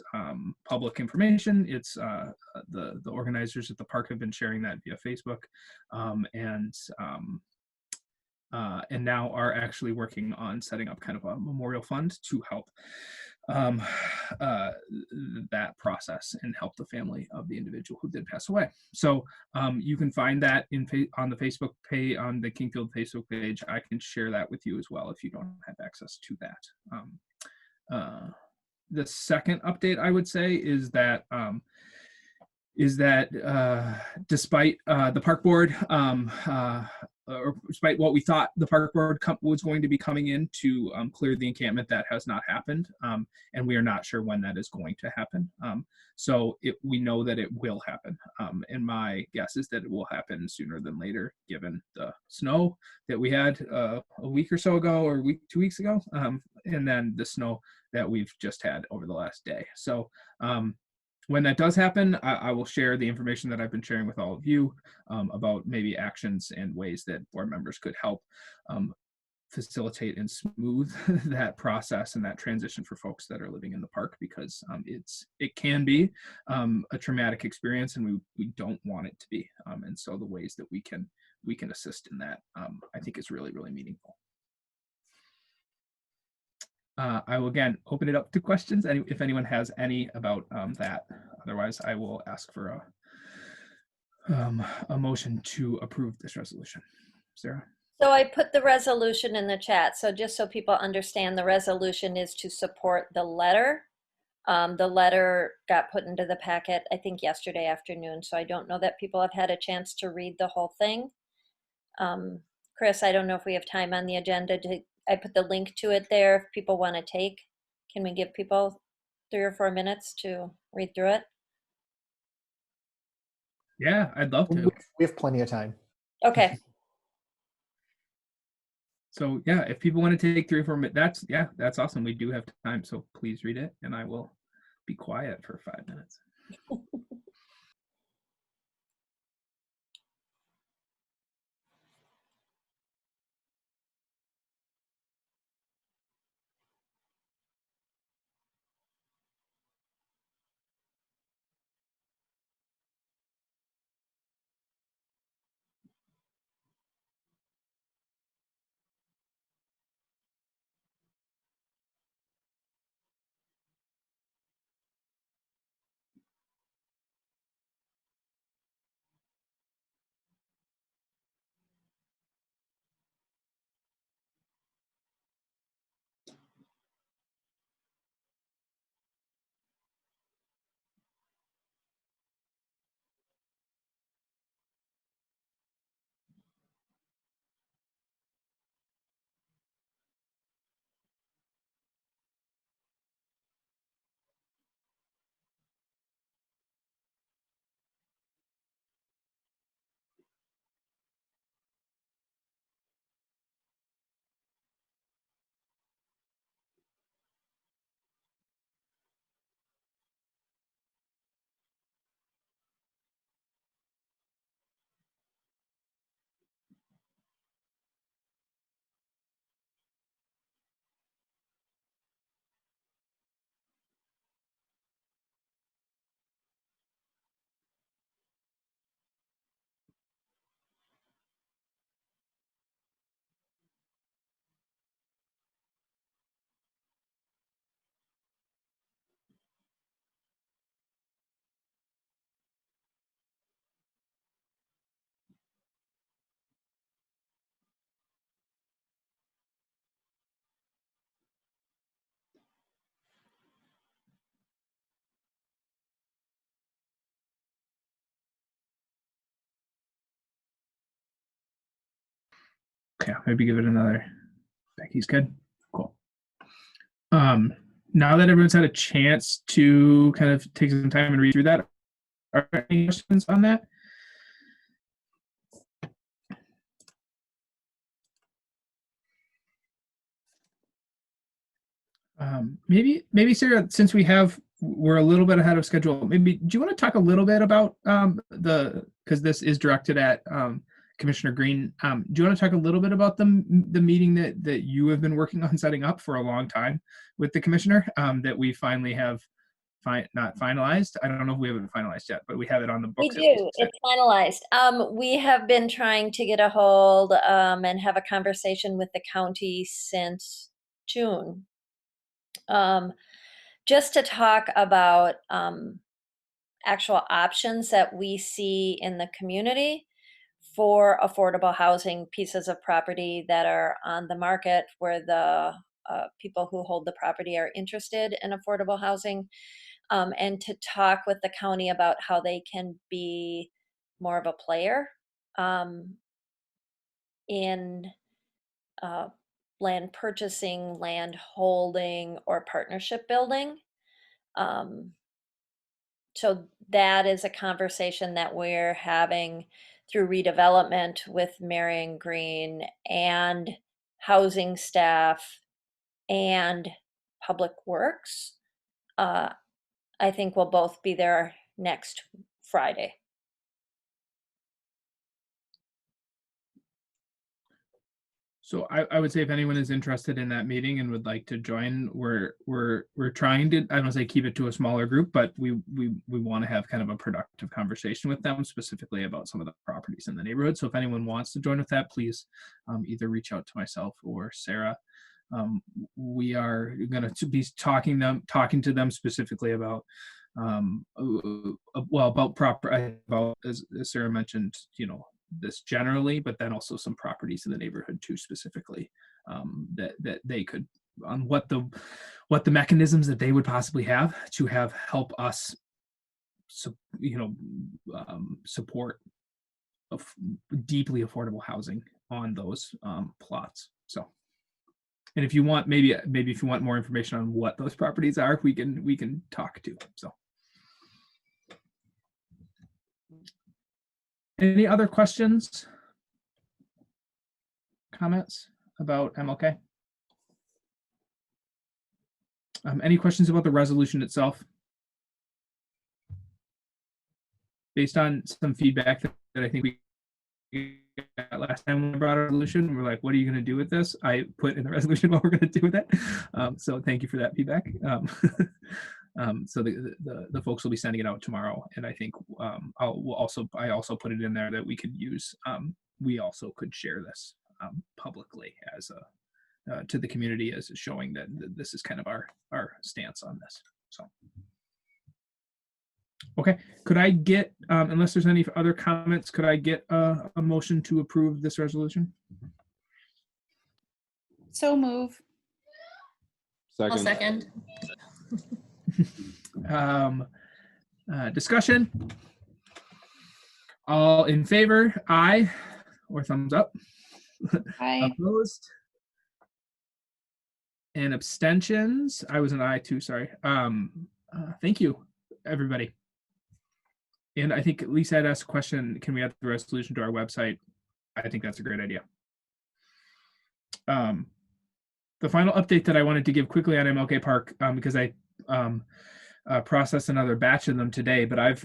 public information. It's the organizers at the park have been sharing that via Facebook, and now are actually working on setting up kind of a memorial fund to help that process and help the family of the individual who did pass away. So you can find that on the Facebook page, on the Kingfield Facebook page. I can share that with you as well if you don't have access to that. The second update I would say is that despite the park board or despite what we thought the park board was going to be coming in to clear the encampment, that has not happened. And we are not sure when that is going to happen. So we know that it will happen. And my guess is that it will happen sooner than later, given the snow that we had a week or so ago, or 2 weeks ago, and then the snow that we've just had over the last day. So when that does happen, I will share the information that I've been sharing with all of you about maybe actions and ways that board members could help facilitate and smooth that process and that transition for folks that are living in the park, because it can be a traumatic experience, and we don't want it to be. And so the ways that we can assist in that, I think, is really, really meaningful. I will again open it up to questions, and if anyone has any about that. Otherwise, I will ask for a motion to approve this resolution. Sarah? So I put the resolution in the chat. So just so people understand, the resolution is to support the letter. The letter got put into the packet, I think, yesterday afternoon. So I don't know that people have had a chance to read the whole thing. Chris, I don't know if we have time on the agenda I put the link to it there if people want to take. Can we give people 3 or 4 minutes to read through it? Yeah, I'd love to. We have plenty of time. Okay. So yeah, if people want to take 3 or 4 minutes, that's awesome. We do have time, so please read it, and I will be quiet for 5 minutes. Okay, maybe give it another. Becky's good. Cool. Now that everyone's had a chance to kind of take some time and read through that, are there any questions on that? Maybe Sarah, since we're a little bit ahead of schedule, maybe do you want to talk a little bit about because this is directed at Commissioner Green. Do you want to talk a little bit about the meeting that you have been working on setting up for a long time with the commissioner that we finally have not finalized? I don't know if we haven't finalized yet, but we have it on the books. We do. It's finalized. We have been trying to get a hold and have a conversation with the county since June. Just to talk about actual options that we see in the community for affordable housing pieces of property that are on the market where the people who hold the property are interested in affordable housing, and to talk with the county about how they can be more of a player in land purchasing, land holding, or partnership building. So that is a conversation that we're having through redevelopment with Marion Green and housing staff and Public Works. I think we'll both be there next Friday. So I would say if anyone is interested in that meeting and would like to join, we're trying to, I don't want to say keep it to a smaller group, but we want to have kind of a productive conversation with them specifically about some of the properties in the neighborhood. So if anyone wants to join with that, please either reach out to myself or Sarah. We are going to be talking to them specifically about about as Sarah mentioned, this generally, but then also some properties in the neighborhood too, specifically, that they could, on what the mechanisms that they would possibly have to help us, support of deeply affordable housing on those plots. So, and if you want, maybe if you want more information on what those properties are, we can talk to. So. Any other questions, comments about MLK? Any questions about the resolution itself? Based on some feedback that I think we got last time when we brought a resolution, we're like, what are you going to do with this? I put in the resolution what we're going to do with it. So thank you for that feedback. So the folks will be sending it out tomorrow, and I think I also put it in there that we could use. We also could share this publicly as to the community as showing that this is kind of our stance on this. So, okay, could I get unless there's any other comments, could I get a motion to approve this resolution? So move. Second. I'll second. Discussion. All in favor, aye, or thumbs up. Aye. Opposed and abstentions. I was an aye too, sorry. Thank you, everybody. And I think Lisa had asked a question, can we add the resolution to our website? I think that's a great idea. The final update that I wanted to give quickly on Mlk Park, because I processed another batch of them today, but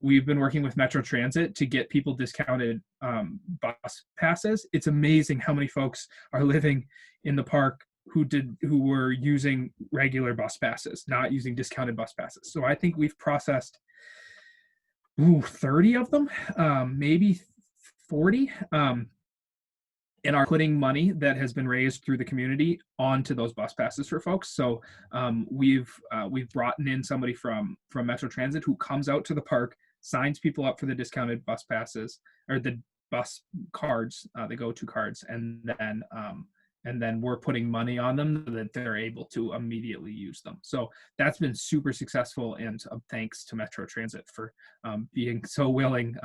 we've been working with Metro Transit to get people discounted bus passes. It's amazing how many folks are living in the park who were using regular bus passes, not using discounted bus passes. So I think we've processed 30 of them, maybe 40. And are putting money that has been raised through the community onto those bus passes for folks. So we've brought in somebody from Metro Transit who comes out to the park, signs people up for the discounted bus passes or the bus cards, the go-to cards, and then we're putting money on them so that they're able to immediately use them. So that's been super successful, and thanks to Metro Transit for being so willing.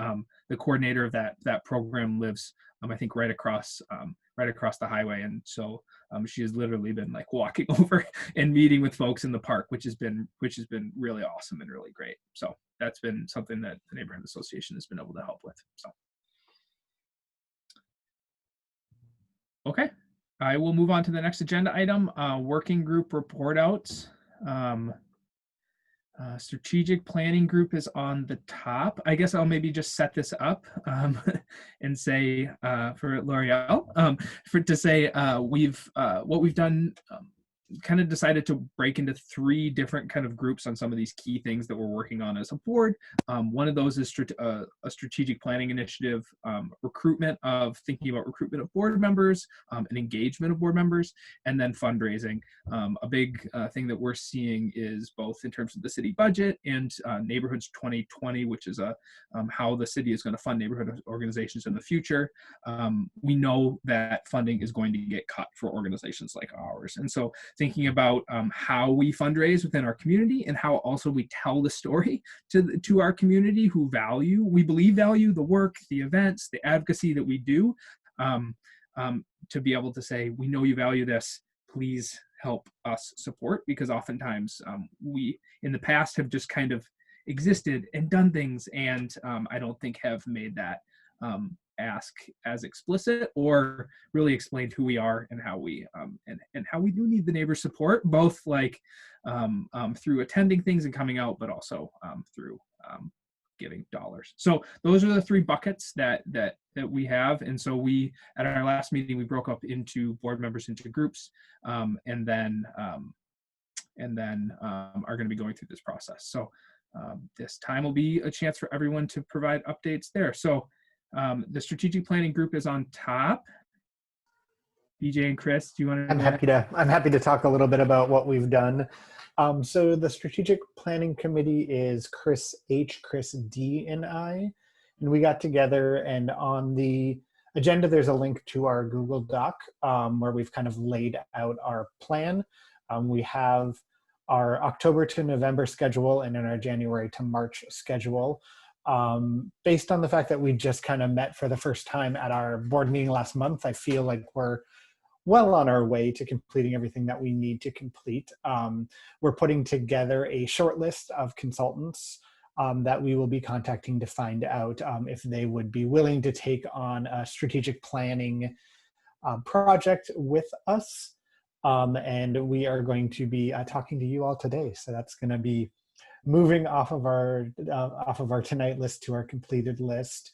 The coordinator of that program lives, I think, right across the highway, and so she has literally been like walking over and meeting with folks in the park, which has been really awesome and really great. So that's been something that the neighborhood association has been able to help with. So okay. I will move on to the next agenda item, working group report outs. Strategic planning group is on the top. I guess I'll maybe just set this up and say for L'Oreal, what we've done, kind of decided to break into 3 different kind of groups on some of these key things that we're working on as a board. One of those is a strategic planning initiative, thinking about recruitment of board members, and engagement of board members, and then fundraising. A big thing that we're seeing is both in terms of the city budget and Neighborhoods 2020, which is how the city is going to fund neighborhood organizations in the future. We know that funding is going to get cut for organizations like ours, and so thinking about how we fundraise within our community and how also we tell the story to our community who we believe value the work, the events, the advocacy that we do. to be able to say, we know you value this, please help us support, because oftentimes we in the past have just kind of existed and done things, and I don't think have made that ask as explicit or really explained who we are and how we and how we do need the neighbor support, both like through attending things and coming out, but also through giving dollars. So those are the three buckets that we have. And so we, at our last meeting, we broke up into board members into groups, and then are going to be going through this process. So this time will be a chance for everyone to provide updates there. So the strategic planning group is on top. BJ and Chris, do you want to? I'm happy to talk a little bit about what we've done. So the strategic planning committee is Chris H, Chris D, and I, and we got together, and on the agenda there's a link to our Google Doc where we've kind of laid out our plan. We have our October to November schedule and then our January to March schedule. Based on the fact that we just kind of met for the first time at our board meeting last month, I feel like we're well on our way to completing everything that we need to complete. We're putting together a short list of consultants that we will be contacting to find out if they would be willing to take on a strategic planning project with us. And we are going to be talking to you all today. So that's going to be moving off of our tonight list to our completed list,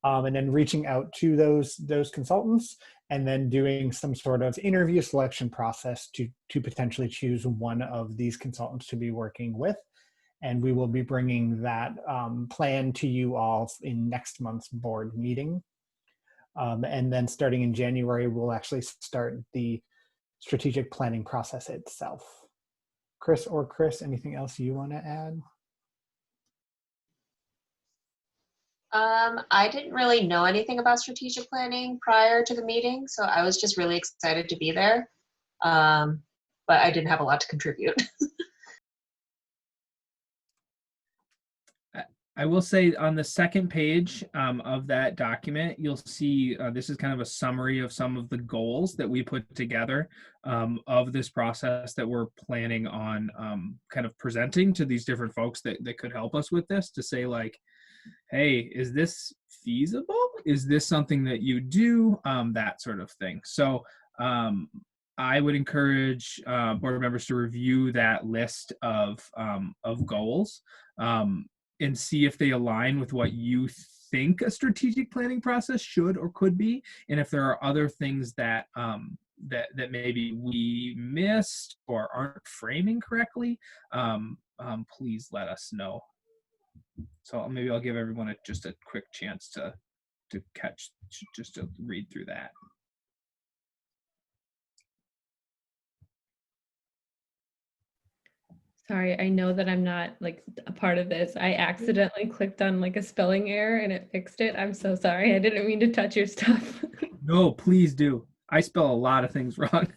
and then reaching out to those consultants, and then doing some sort of interview selection process to potentially choose one of these consultants to be working with. And we will be bringing that plan to you all in next month's board meeting. And then starting in January, we'll actually start the strategic planning process itself. Chris, anything else you want to add? I didn't really know anything about strategic planning prior to the meeting, so I was just really excited to be there. But I didn't have a lot to contribute. I will say on the second page of that document, you'll see this is kind of a summary of some of the goals that we put together of this process that we're planning on kind of presenting to these different folks that could help us with this, to say like, hey, is this feasible? Is this something that you do? That sort of thing. So I would encourage board members to review that list of goals and see if they align with what you think a strategic planning process should or could be, and if there are other things that that maybe we missed or aren't framing correctly, please let us know. So maybe I'll give everyone just a quick chance to catch, just to read through that. Sorry, I know that I'm not like a part of this. I accidentally clicked on like a spelling error and it fixed it. I'm so sorry. I didn't mean to touch your stuff. No, please do. I spell a lot of things wrong.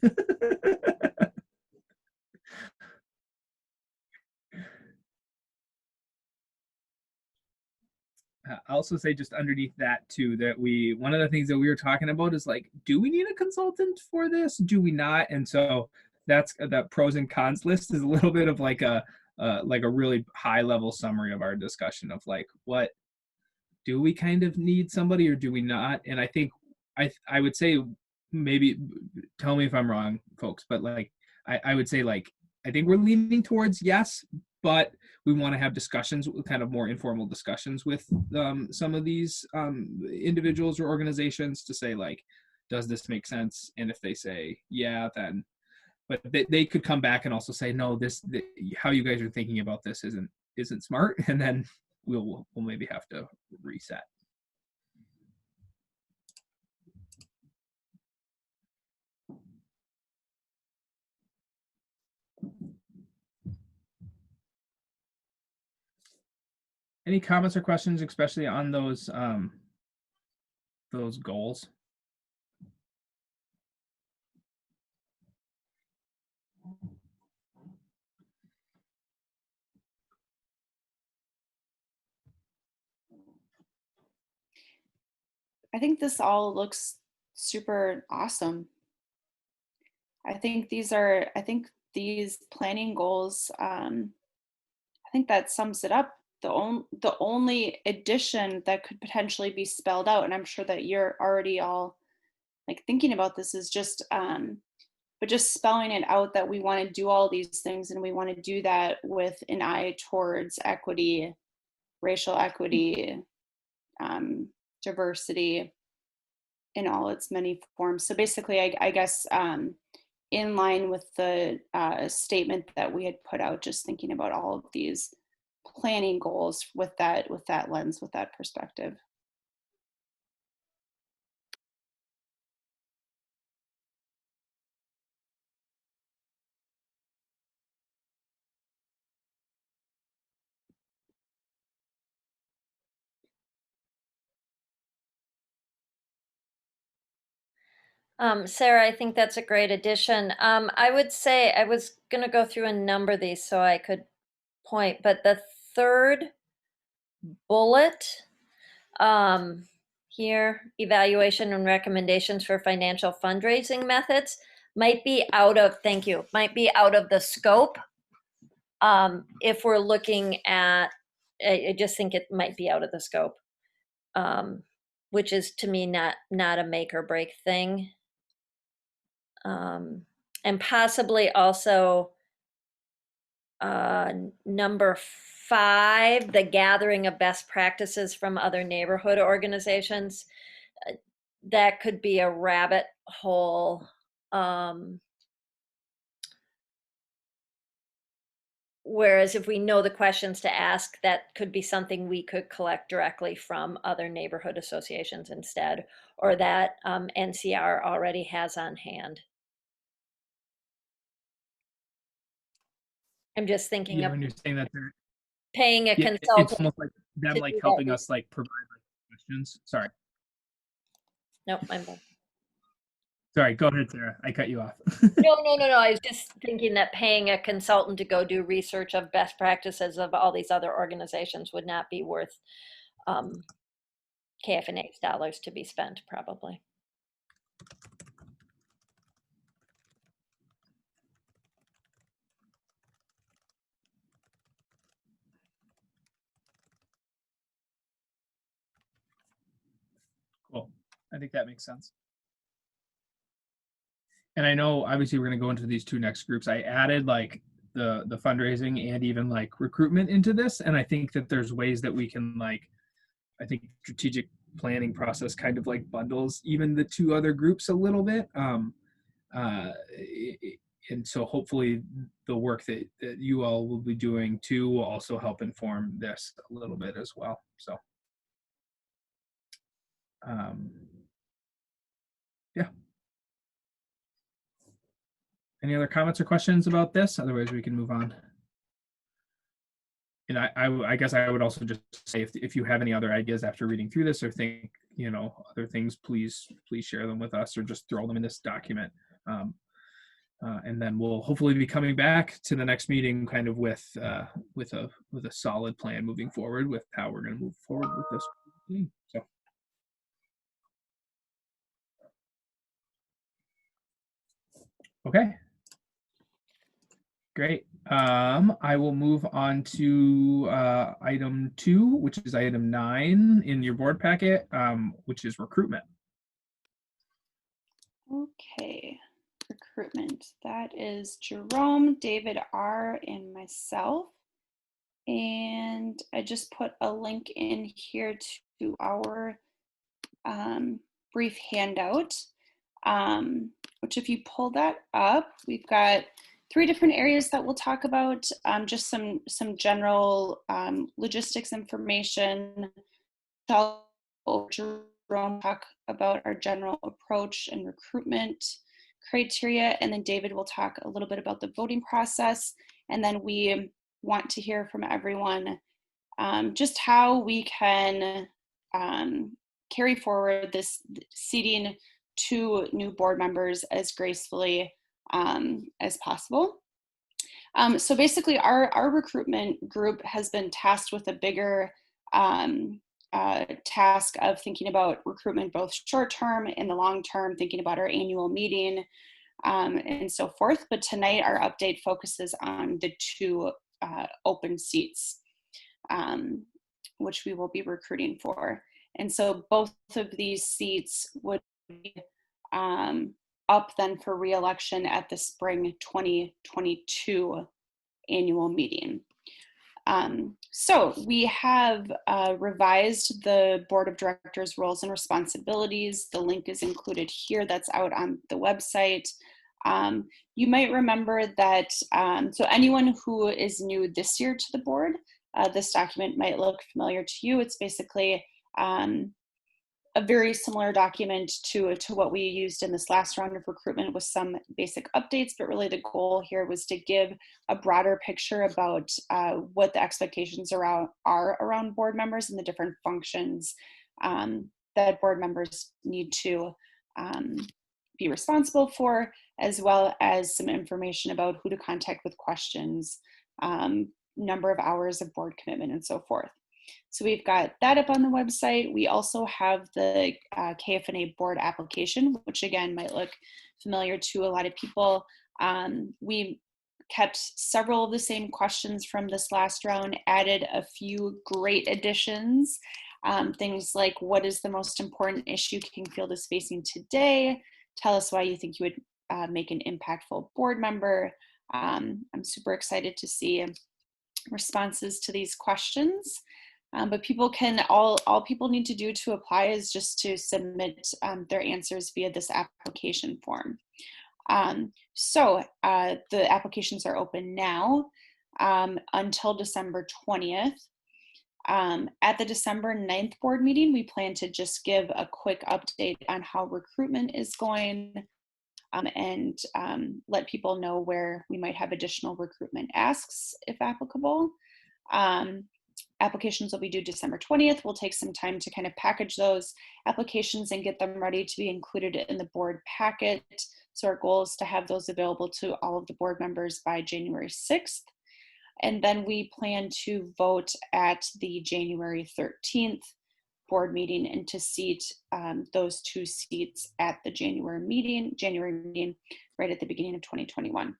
I also say just underneath that too, that one of the things that we were talking about is like, do we need a consultant for this? Do we not? And so that's that pros and cons list is a little bit of like a really high level summary of our discussion of like, what do we kind of need somebody or do we not? And I think I would say, maybe tell me if I'm wrong, folks, but like I would say like, I think we're leaning towards yes, but we want to have discussions, kind of more informal discussions with some of these individuals or organizations to say like, does this make sense? And if they say yeah, then, but they could come back and also say no, how you guys are thinking about this isn't smart, and then we'll maybe have to reset. Any comments or questions, especially on those goals? I think this all looks super awesome. I think these planning goals, I think that sums it up. The only addition that could potentially be spelled out, and I'm sure that you're already all like thinking about this, is just but just spelling it out that we want to do all these things, and we want to do that with an eye towards equity, racial equity, diversity in all its many forms. So basically, I guess in line with the statement that we had put out, just thinking about all of these planning goals with that lens, with that perspective. Sarah, I think that's a great addition. I would say I was going to go through and number these so I could point, but the third bullet here, evaluation and recommendations for financial fundraising methods, might be out of, thank you, might be out of the scope. If we're looking at, I just think it might be out of the scope, which is to me not a make or break thing. And possibly also number 5, the gathering of best practices from other neighborhood organizations. That could be a rabbit hole. Whereas if we know the questions to ask, that could be something we could collect directly from other neighborhood associations instead, or that NCR already has on hand. I'm just thinking Yeah, of when you're saying that they're paying a it's consultant. almost like them to like do that helping us like provide like questions. Sorry. Nope, I'm done. Sorry, go ahead, Sarah. I cut you off. No. I was just thinking that paying a consultant to go do research of best practices of all these other organizations would not be worth KFNA's dollars to be spent, probably. Cool. I think that makes sense. And I know obviously we're going to go into these 2 next groups. I added like the fundraising and even like recruitment into this, and I think that there's ways that we can like, I think strategic planning process kind of like bundles even the 2 other groups a little bit. And so hopefully the work that you all will be doing too will also help inform this a little bit as well. So yeah. Any other comments or questions about this? Otherwise we can move on. And I guess I would also just say if you have any other ideas after reading through this or think, you know, other things, please share them with us or just throw them in this document. And then we'll hopefully be coming back to the next meeting kind of with a solid plan moving forward with how we're going to move forward with this. So. Okay. Great. I will move on to item 2, which is item 9 in your board packet, which is recruitment. Okay, recruitment. That is Jerome, David R., and myself. And I just put a link in here to our brief handout, which if you pull that up, we've got 3 different areas that we'll talk about, just some general logistics information. Jerome talk about our general approach and recruitment criteria, and then David will talk a little bit about the voting process, and then we want to hear from everyone just how we can carry forward this seating 2 new board members as gracefully as possible. So basically our recruitment group has been tasked with a bigger task of thinking about recruitment both short term and the long term, thinking about our annual meeting and so forth. But tonight our update focuses on the 2 open seats, which we will be recruiting for. And so both of these seats would be up then for re-election at the spring 2022 annual meeting. So we have revised the Board of Directors roles and responsibilities. The link is included here. That's out on the website. You might remember that, so anyone who is new this year to the board, this document might look familiar to you. It's basically a very similar document to what we used in this last round of recruitment with some basic updates, but really the goal here was to give a broader picture about what the expectations are around board members and the different functions that board members need to be responsible for, as well as some information about who to contact with questions, number of hours of board commitment, and so forth. So we've got that up on the website. We also have the KFNA board application, which again might look familiar to a lot of people. We kept several of the same questions from this last round, added a few great additions. Things like, what is the most important issue Kingfield is facing today? Tell us why you think you would make an impactful board member. I'm super excited to see responses to these questions. But people can, all people need to do to apply is just to submit their answers via this application form. So the applications are open now until December 20th. At the December 9th board meeting, we plan to just give a quick update on how recruitment is going and let people know where we might have additional recruitment asks if applicable. Applications will be due December 20th. We'll take some time to kind of package those applications and get them ready to be included in the board packet. So our goal is to have those available to all of the board members by January 6th. And then we plan to vote at the January 13th board meeting and to seat those 2 seats at the January meeting right at the beginning of 2021.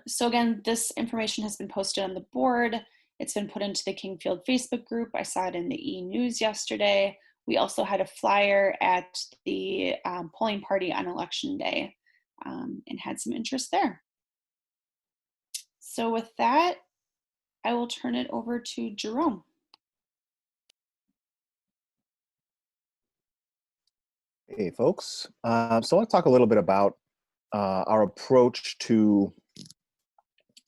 So again, this information has been posted on the board. It's been put into the Kingfield Facebook group. I saw it in the e-news yesterday. We also had a flyer at the polling party on election day and had some interest there. So with that, I will turn it over to Jerome. Hey, folks. So I'll talk a little bit about our approach to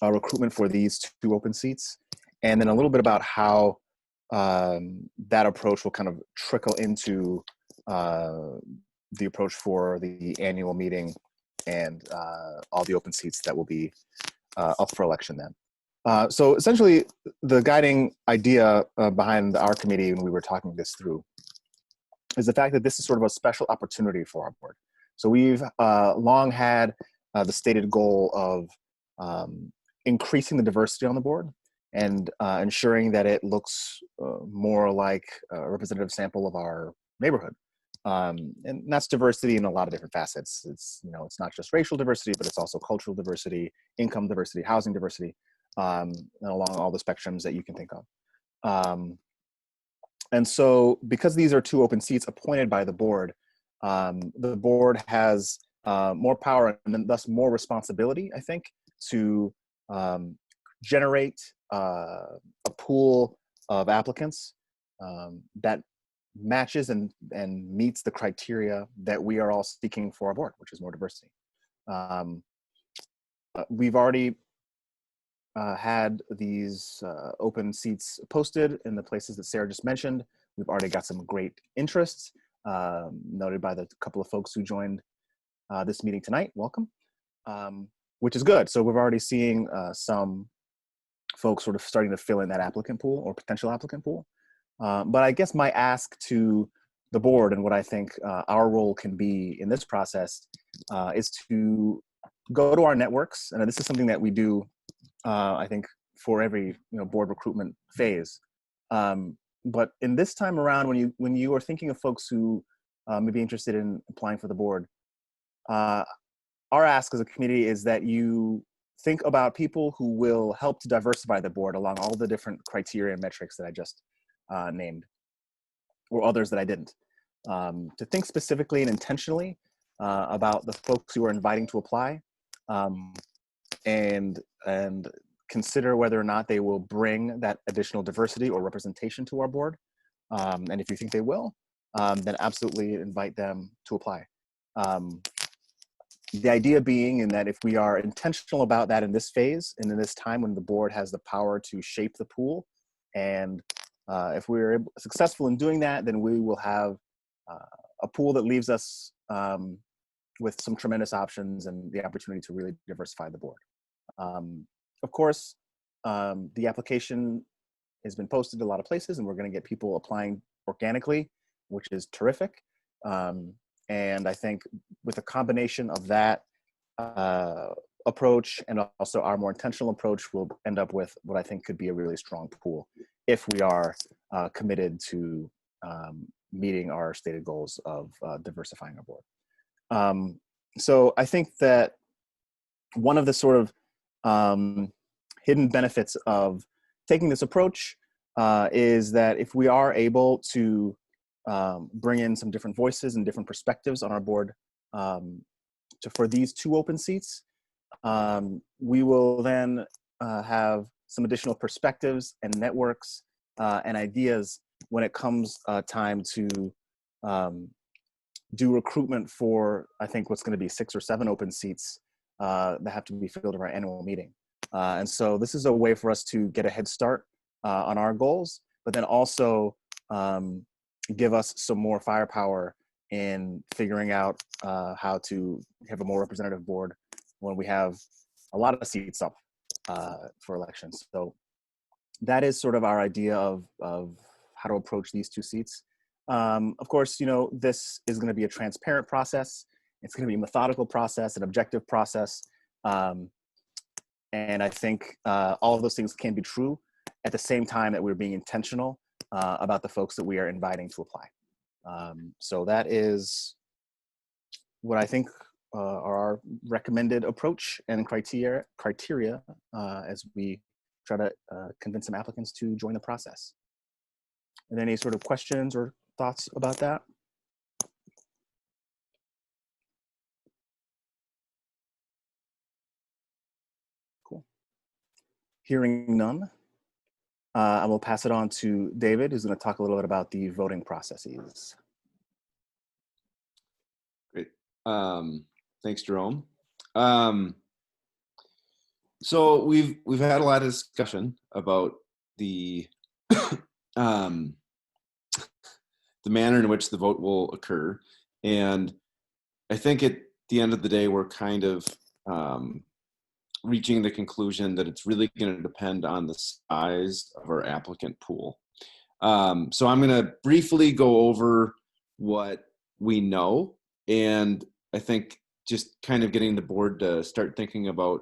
recruitment for these 2 open seats, and then a little bit about how that approach will kind of trickle into the approach for the annual meeting and all the open seats that will be up for election then. So essentially, the guiding idea behind our committee when we were talking this through is the fact that this is sort of a special opportunity for our board. So we've long had the stated goal of increasing the diversity on the board and ensuring that it looks more like a representative sample of our neighborhood. And that's diversity in a lot of different facets. It's, you know, it's not just racial diversity, but it's also cultural diversity, income diversity, housing diversity, and along all the spectrums that you can think of. And so because these are 2 open seats appointed by the board has more power and thus more responsibility, I think, to generate a pool of applicants that matches and meets the criteria that we are all seeking for our board, which is more diversity. We've already had these open seats posted in the places that Sarah just mentioned. We've already got some great interest noted by the couple of folks who joined this meeting tonight. Welcome, which is good. So we're already seeing some folks sort of starting to fill in that applicant pool or potential applicant pool. But I guess my ask to the board and what I think our role can be in this process is to go to our networks. And this is something that we do, I think, for every board recruitment phase, but in this time around, when you are thinking of folks who may be interested in applying for the board, our ask as a committee is that you think about people who will help to diversify the board along all the different criteria and metrics that I just named, or others that I didn't. To think specifically and intentionally about the folks who are inviting to apply, and consider whether or not they will bring that additional diversity or representation to our board. And if you think they will, then absolutely invite them to apply. The idea being in that if we are intentional about that in this phase and in this time when the board has the power to shape the pool, and if we're successful in doing that, then we will have a pool that leaves us with some tremendous options and the opportunity to really diversify the board. Of course, the application has been posted a lot of places, and we're going to get people applying organically, which is terrific. And I think with a combination of that approach and also our more intentional approach, we'll end up with what I think could be a really strong pool if we are committed to meeting our stated goals of diversifying our board. So I think that one of the sort of hidden benefits of taking this approach is that if we are able to bring in some different voices and different perspectives on our board for these 2 open seats, we will then have some additional perspectives and networks and ideas when it comes time to do recruitment for, I think, what's going to be 6 or 7 open seats that have to be filled at our annual meeting. And so this is a way for us to get a head start on our goals, but then also give us some more firepower in figuring out how to have a more representative board when we have a lot of seats up for elections. So that is sort of our idea of how to approach these 2 seats. Of course, you know, this is going to be a transparent process. It's going to be a methodical process, an objective process. And I think all of those things can be true at the same time that we're being intentional about the folks that we are inviting to apply. So that is what I think are our recommended approach and criteria as we try to convince some applicants to join the process. And any sort of questions or thoughts about that? Cool. Hearing none, I will pass it on to David, who's going to talk a little bit about the voting processes. Great. Thanks, Jerome. So we've had a lot of discussion about the the manner in which the vote will occur, and I think at the end of the day, we're kind of reaching the conclusion that it's really going to depend on the size of our applicant pool. So I'm going to briefly go over what we know, and I think just kind of getting the board to start thinking about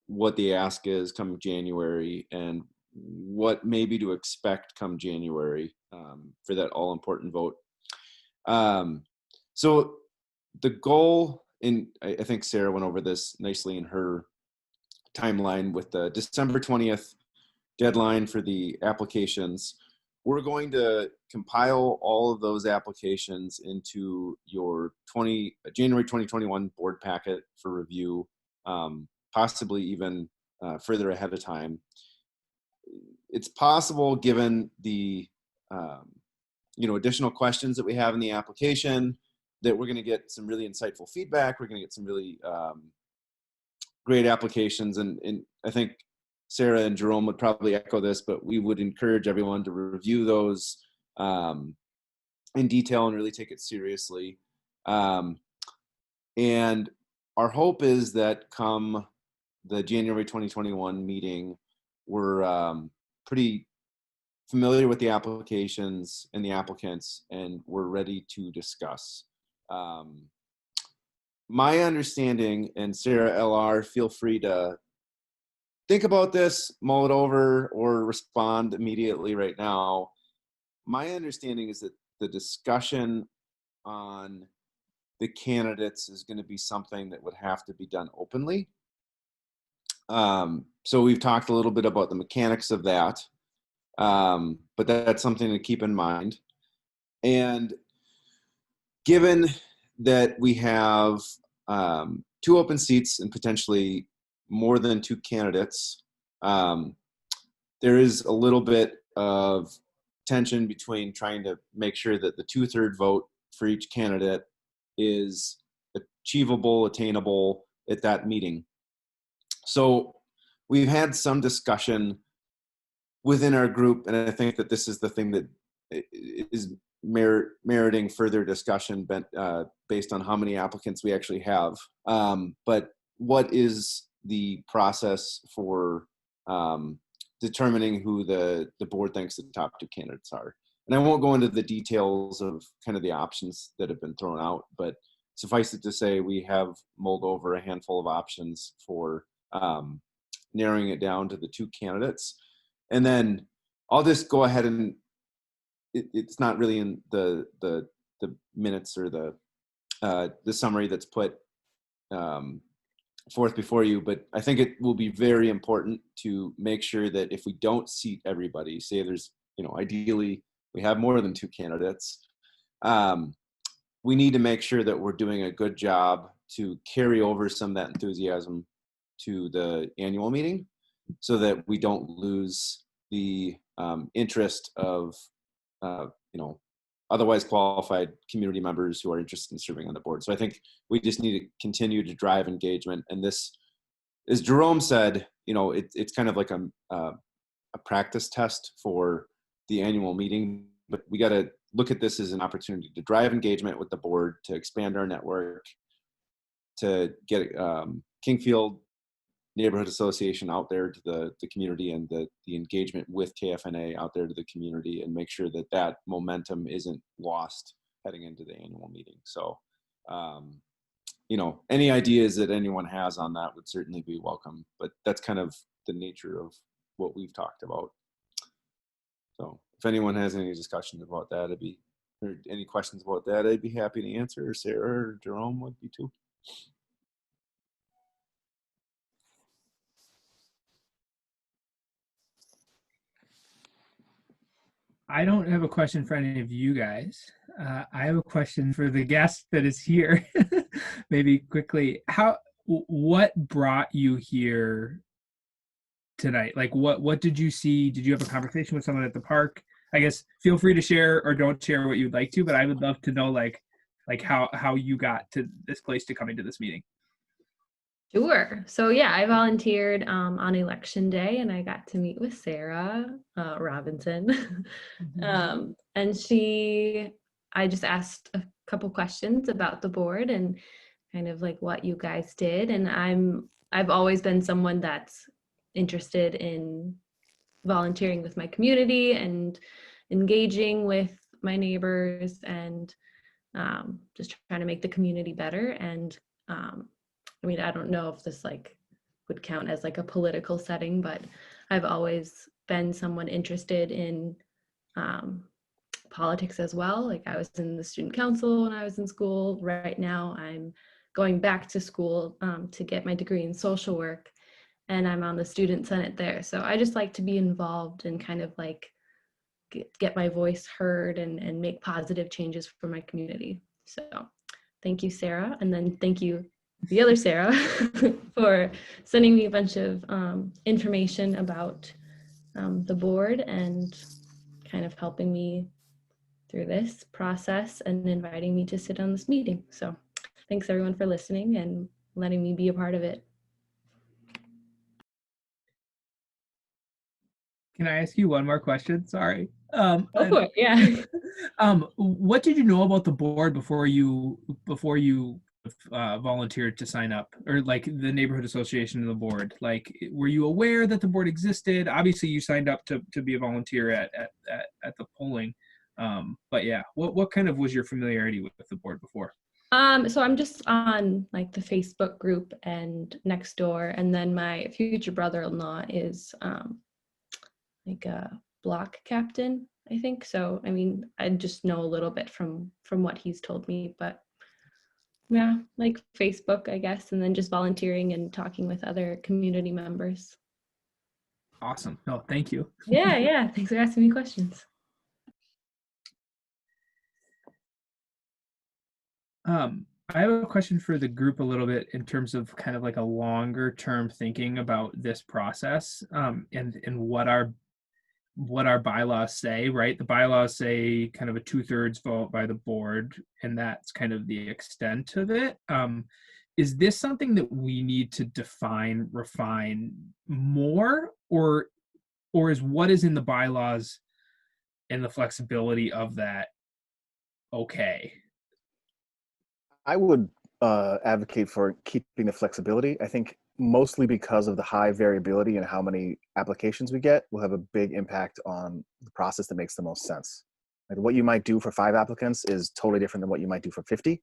what the ask is come January and what maybe to expect come January for that all-important vote. So the goal, and I think Sarah went over this nicely in her timeline with the December 20th deadline for the applications. We're going to compile all of those applications into your January 2021 board packet for review, possibly even further ahead of time. It's possible, given the additional questions that we have in the application, that we're going to get some really insightful feedback. We're going to get some really great applications, and I think Sarah and Jerome would probably echo this, but we would encourage everyone to review those in detail and really take it seriously. And our hope is that come the January 2021 meeting, we're pretty familiar with the applications and the applicants, and we're ready to discuss. My understanding, and Sarah LR, feel free to think about this, mull it over, or respond immediately right now. My understanding is that the discussion on the candidates is going to be something that would have to be done openly. So we've talked a little bit about the mechanics of that, but that's something to keep in mind. And given that we have 2 open seats and potentially more than 2 candidates, there is a little bit of tension between trying to make sure that the 2/3 vote for each candidate is achievable, attainable at that meeting. So we've had some discussion within our group, and I think that this is the thing that is meriting further discussion based on how many applicants we actually have. But what is the process for determining who the board thinks the top 2 candidates are? And I won't go into the details of kind of the options that have been thrown out, but suffice it to say, we have mulled over a handful of options for narrowing it down to the 2 candidates. And then I'll just go ahead and it's not really in the minutes or the summary that's put forth before you, but I think it will be very important to make sure that if we don't seat everybody, say there's, ideally we have more than 2 candidates, we need to make sure that we're doing a good job to carry over some of that enthusiasm to the annual meeting so that we don't lose the interest of otherwise qualified community members who are interested in serving on the board. So I think we just need to continue to drive engagement. And this, as Jerome said, it's kind of like a practice test for the annual meeting, but we got to look at this as an opportunity to drive engagement with the board, to expand our network, to get Kingfield Neighborhood Association out there to the community, and the engagement with KFNA out there to the community, and make sure that that momentum isn't lost heading into the annual meeting. So, any ideas that anyone has on that would certainly be welcome, but that's kind of the nature of what we've talked about. So if anyone has any discussions about that, or any questions about that, I'd be happy to answer, or Sarah or Jerome would be too. I don't have a question for any of you guys. I have a question for the guest that is here. Maybe quickly, what brought you here tonight? Like, what did you see? Did you have a conversation with someone at the park? I guess feel free to share or don't share what you'd like to, but I would love to know like how you got to this place to coming to this meeting. Sure. So yeah, I volunteered on election day, and I got to meet with Sarah Robinson. And I just asked a couple questions about the board and kind of like what you guys did. And I've always been someone that's interested in volunteering with my community and engaging with my neighbors, and just trying to make the community better. And I don't know if this would count as like a political setting, but I've always been someone interested in politics as well. Like, I was in the student council when I was in school. Right now I'm going back to school to get my degree in social work, and I'm on the student senate there. So I just like to be involved and kind of like get my voice heard and make positive changes for my community. So thank you, Sarah. And then thank you, the other Sarah, for sending me a bunch of information about the board and kind of helping me through this process and inviting me to sit on this meeting. So thanks everyone for listening and letting me be a part of it. Can I ask you one more question? Sorry. Go for it, yeah. What did you know about the board before you volunteered to sign up, or like the neighborhood association and the board? Like, were you aware that the board existed? Obviously you signed up to be a volunteer at the polling, but yeah, what kind of was your familiarity with the board before? So I'm just on like the Facebook group and Nextdoor, and then my future brother-in-law is like a block captain, I think. So I mean, I just know a little bit from what he's told me, but yeah, like Facebook, I guess, and then just volunteering and talking with other community members. Awesome. No, thank you. Yeah. Thanks for asking me questions. I have a question for the group a little bit in terms of kind of like a longer term thinking about this process, and what our bylaws say, right? The bylaws say kind of a 2/3 vote by the board, and that's kind of the extent of it. Is this something that we need to define, refine more, or is what is in the bylaws and the flexibility of that okay? I would advocate for keeping the flexibility. I think mostly because of the high variability and how many applications we get will have a big impact on the process that makes the most sense. Like what you might do for 5 applicants is totally different than what you might do for 50.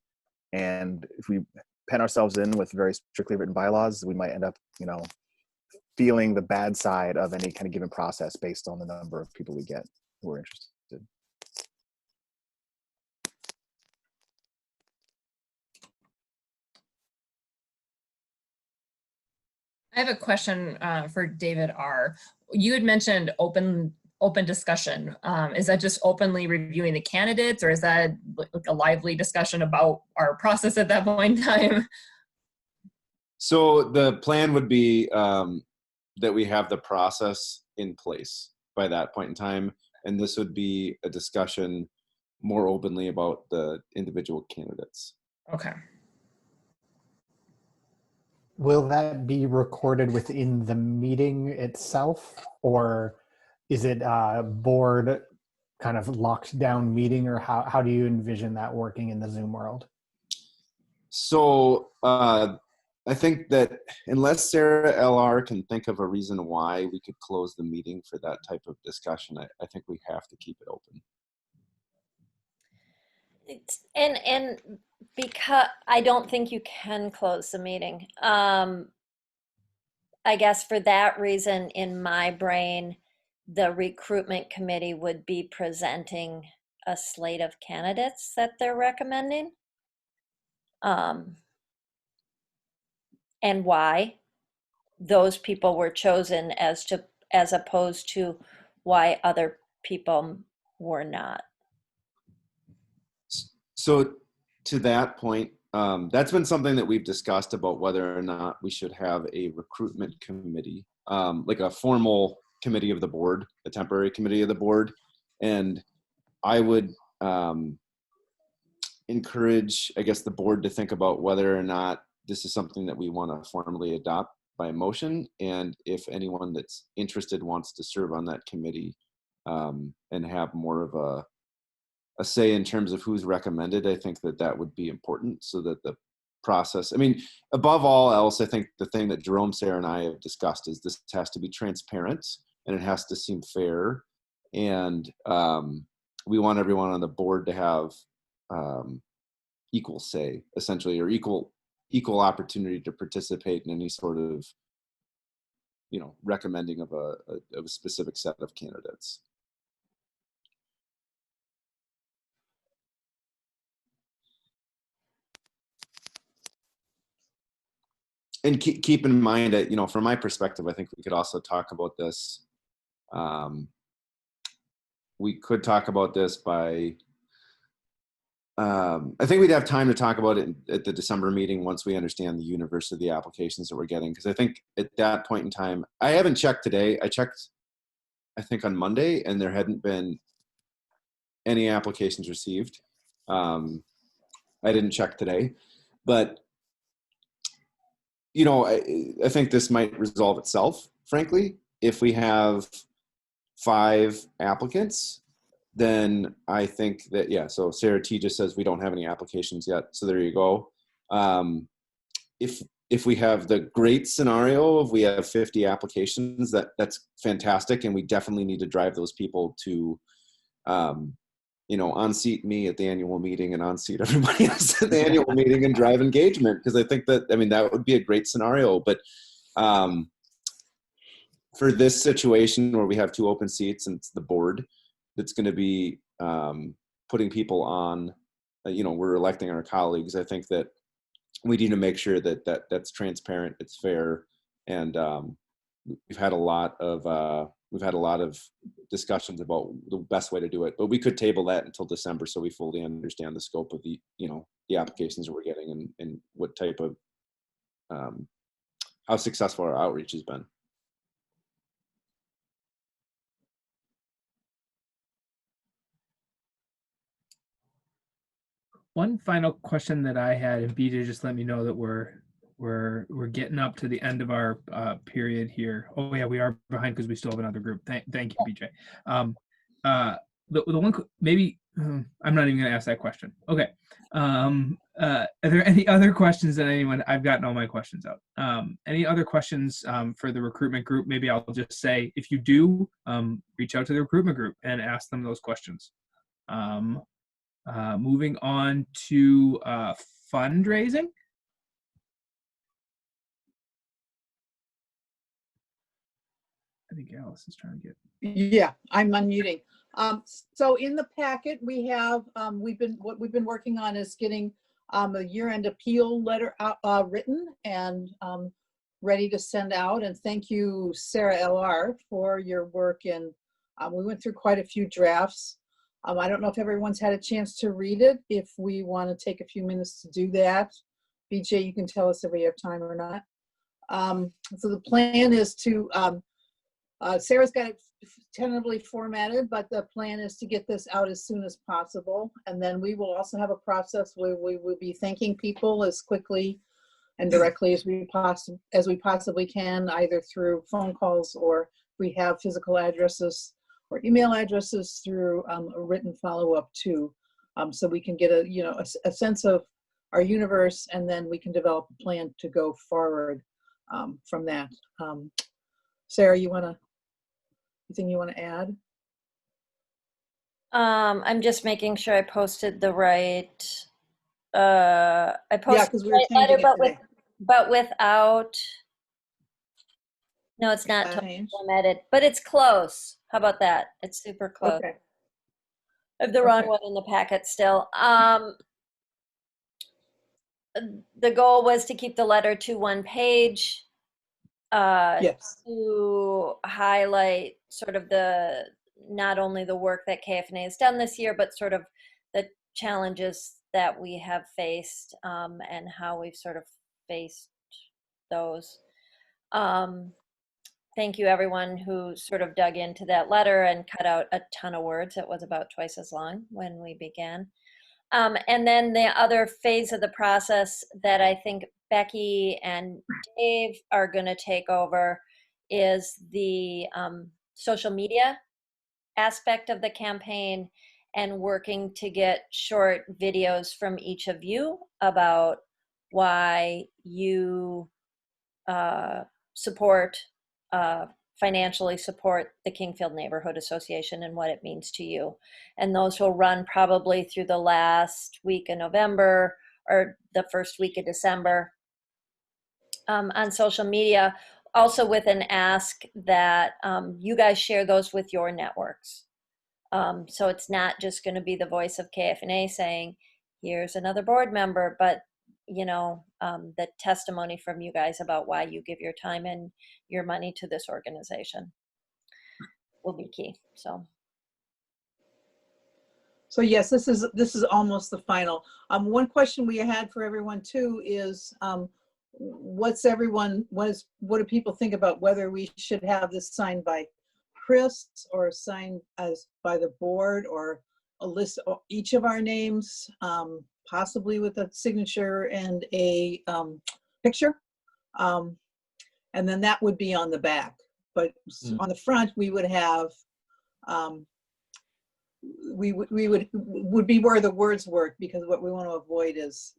And if we pen ourselves in with very strictly written bylaws, we might end up, feeling the bad side of any kind of given process based on the number of people we get who are interested. I have a question for David R. You had mentioned open discussion. Is that just openly reviewing the candidates, or is that like a lively discussion about our process at that point in time? So the plan would be that we have the process in place by that point in time, and this would be a discussion more openly about the individual candidates. Okay. Will that be recorded within the meeting itself, or is it a board kind of locked down meeting, or how do you envision that working in the Zoom world? So I think that unless Sarah LR can think of a reason why we could close the meeting for that type of discussion, I think we have to keep it open. And because I don't think you can close the meeting. I guess for that reason, in my brain, the recruitment committee would be presenting a slate of candidates that they're recommending. And why those people were chosen as opposed to why other people were not. So to that point, that's been something that we've discussed about whether or not we should have a recruitment committee, like a formal committee of the board, a temporary committee of the board. And I would encourage, I guess, the board to think about whether or not this is something that we want to formally adopt by motion. And if anyone that's interested wants to serve on that committee and have more of a say in terms of who's recommended, I think that would be important so that the process, I mean, above all else, I think the thing that Jerome, Sarah, and I have discussed is this has to be transparent and it has to seem fair. And we want everyone on the board to have equal say, essentially, or equal opportunity to participate in any sort of, recommending of a specific set of candidates. And keep in mind that, from my perspective, I think we could also talk about this. We could talk about this by, I think we'd have time to talk about it at the December meeting once we understand the universe of the applications that we're getting. Because I think at that point in time, I haven't checked today. I checked, I think, on Monday, and there hadn't been any applications received. I didn't check today, but I think this might resolve itself, frankly. If we have 5 applicants, then I think that, yeah, so Sarah T just says we don't have any applications yet. So there you go. If we have the great scenario of we have 50 applications, that's fantastic. And we definitely need to drive those people to unseat me at the annual meeting and unseat everybody else at the annual meeting and drive engagement. Because I think that, that would be a great scenario. But for this situation where we have 2 open seats and it's the board that's going to be putting people on, we're electing our colleagues. I think that we need to make sure that that's transparent, it's fair, and we've had a lot of discussions about the best way to do it. But we could table that until December so we fully understand the scope of the applications that we're getting and what type of how successful our outreach has been. One final question that I had, and BJ just let me know that we're getting up to the end of our period here. Oh yeah, we are behind because we still have another group. Thank you, BJ. The one maybe I'm not even gonna ask that question. Okay. Are there any other questions that anyone? I've gotten all my questions out. Any other questions for the recruitment group? Maybe I'll just say, if you do, reach out to the recruitment group and ask them those questions. Moving on to fundraising. I think Alice is trying to get. Yeah, I'm unmuting. So in the packet we have, what we've been working on is getting a year-end appeal letter out, written and ready to send out. And thank you, Sarah LR, for your work. And we went through quite a few drafts. I don't know if everyone's had a chance to read it. If we want to take a few minutes to do that, BJ, you can tell us if we have time or not. So the plan is to, Sarah's got it tentatively formatted, but the plan is to get this out as soon as possible. And then we will also have a process where we will be thanking people as quickly and directly as we possibly can, either through phone calls or we have physical addresses or email addresses through a written follow-up too, so we can get a sense of our universe, and then we can develop a plan to go forward from that. Sarah, anything you want to add? I'm just making sure I posted the right. I posted the right letter, but without. No, it's not totally formatted, but it's close. How about that? It's super close. Okay. I have the wrong one in the packet still. The goal was to keep the letter to 1 page. Yes. To highlight sort of not only the work that KFNA has done this year, but sort of the challenges that we have faced and how we've sort of faced those. Thank you everyone who sort of dug into that letter and cut out a ton of words. It was about twice as long when we began. And then the other phase of the process that I think Becky and Dave are going to take over is the social media aspect of the campaign and working to get short videos from each of you about why you financially support the Kingfield Neighborhood Association and what it means to you. And those will run probably through the last week of November or the first week of December on social media, also with an ask that you guys share those with your networks. So it's not just going to be the voice of KFNA saying, here's another board member, but the testimony from you guys about why you give your time and your money to this organization will be key. So yes, this is almost the final. One question we had for everyone too is, what do people think about whether we should have this signed by Chris or signed by the board, or a list of each of our names, possibly with a signature and a picture, and then that would be on the back. But on the front, we would have would be where the words work, because what we want to avoid is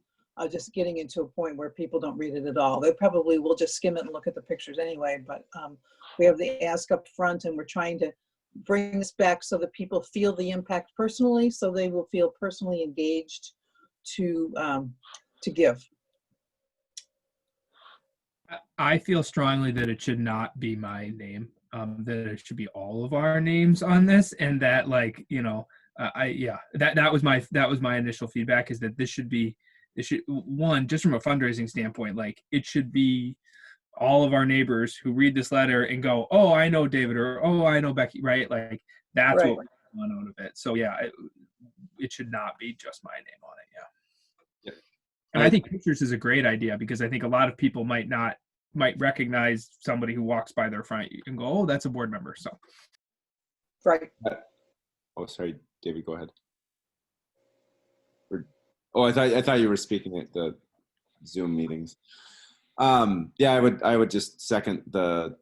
just getting into a point where people don't read it at all. They probably will just skim it and look at the pictures anyway. But we have the ask up front, and we're trying to bring this back so that people feel the impact personally, so they will feel personally engaged to give. I feel strongly that it should not be my name, that it should be all of our names on this, and that, like, you know, that was my initial feedback, is that this should one, just from a fundraising standpoint, like, it should be all of our neighbors who read this letter and go, oh, I know David, or oh, I know Becky, right? Like, that's Right. what we want out of it. So yeah, it should not be just my name on it. Yeah. And I think pictures is a great idea, because I think a lot of people might recognize somebody who walks by their front and go, oh, that's a board member. So. Right. Oh, sorry, David, go ahead. Oh, I thought you were speaking at the Zoom meetings. Yeah, I would just second the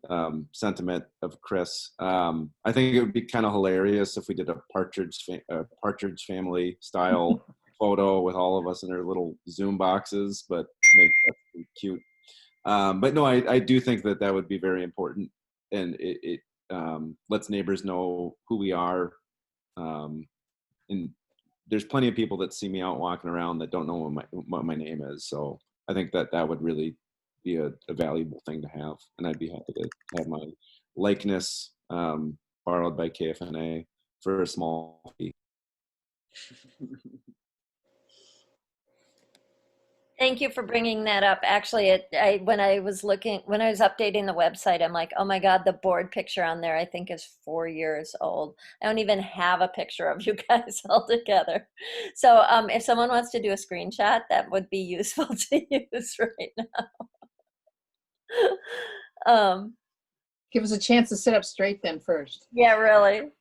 sentiment of Chris. I think it would be kind of hilarious if we did a Partridge Family style photo with all of us in our little Zoom boxes, but make that pretty cute. But no, I do think that would be very important, and it lets neighbors know who we are. And there's plenty of people that see me out walking around that don't know what my name is. So I think that would really be a valuable thing to have, and I'd be happy to have my likeness borrowed by KFNA for a small fee. Thank you for bringing that up. Actually, when I was updating the website, I'm like, oh my God, the board picture on there, I think, is 4 years old. I don't even have a picture of you guys all together. So if someone wants to do a screenshot, that would be useful to use right now. Give us a chance to sit up straight then first. Yeah, really.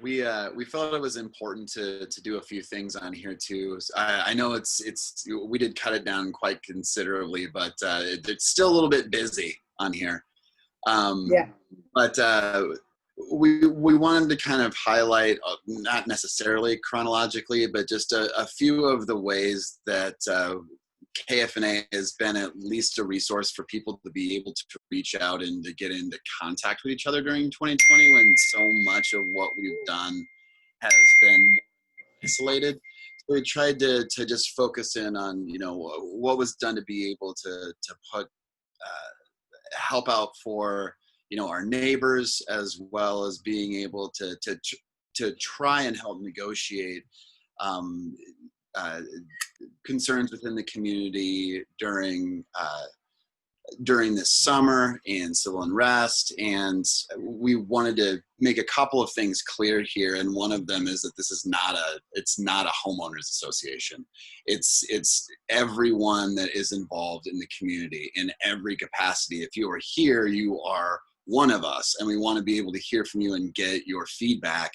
We felt it was important to do a few things on here too. I know we did cut it down quite considerably, but it's still a little bit busy on here. Yeah. But we wanted to kind of highlight, not necessarily chronologically, but just a few of the ways that KFNA has been at least a resource for people to be able to reach out and to get into contact with each other during 2020, when so much of what we've done has been isolated. So we tried to just focus in on, you know, what was done to be able to put help out for, you know, our neighbors, as well as being able to try and help negotiate concerns within the community during this summer and civil unrest. And we wanted to make a couple of things clear here, and one of them is that this is not a homeowners association. It's everyone that is involved in the community in every capacity. If you are here, you are one of us, and we want to be able to hear from you and get your feedback.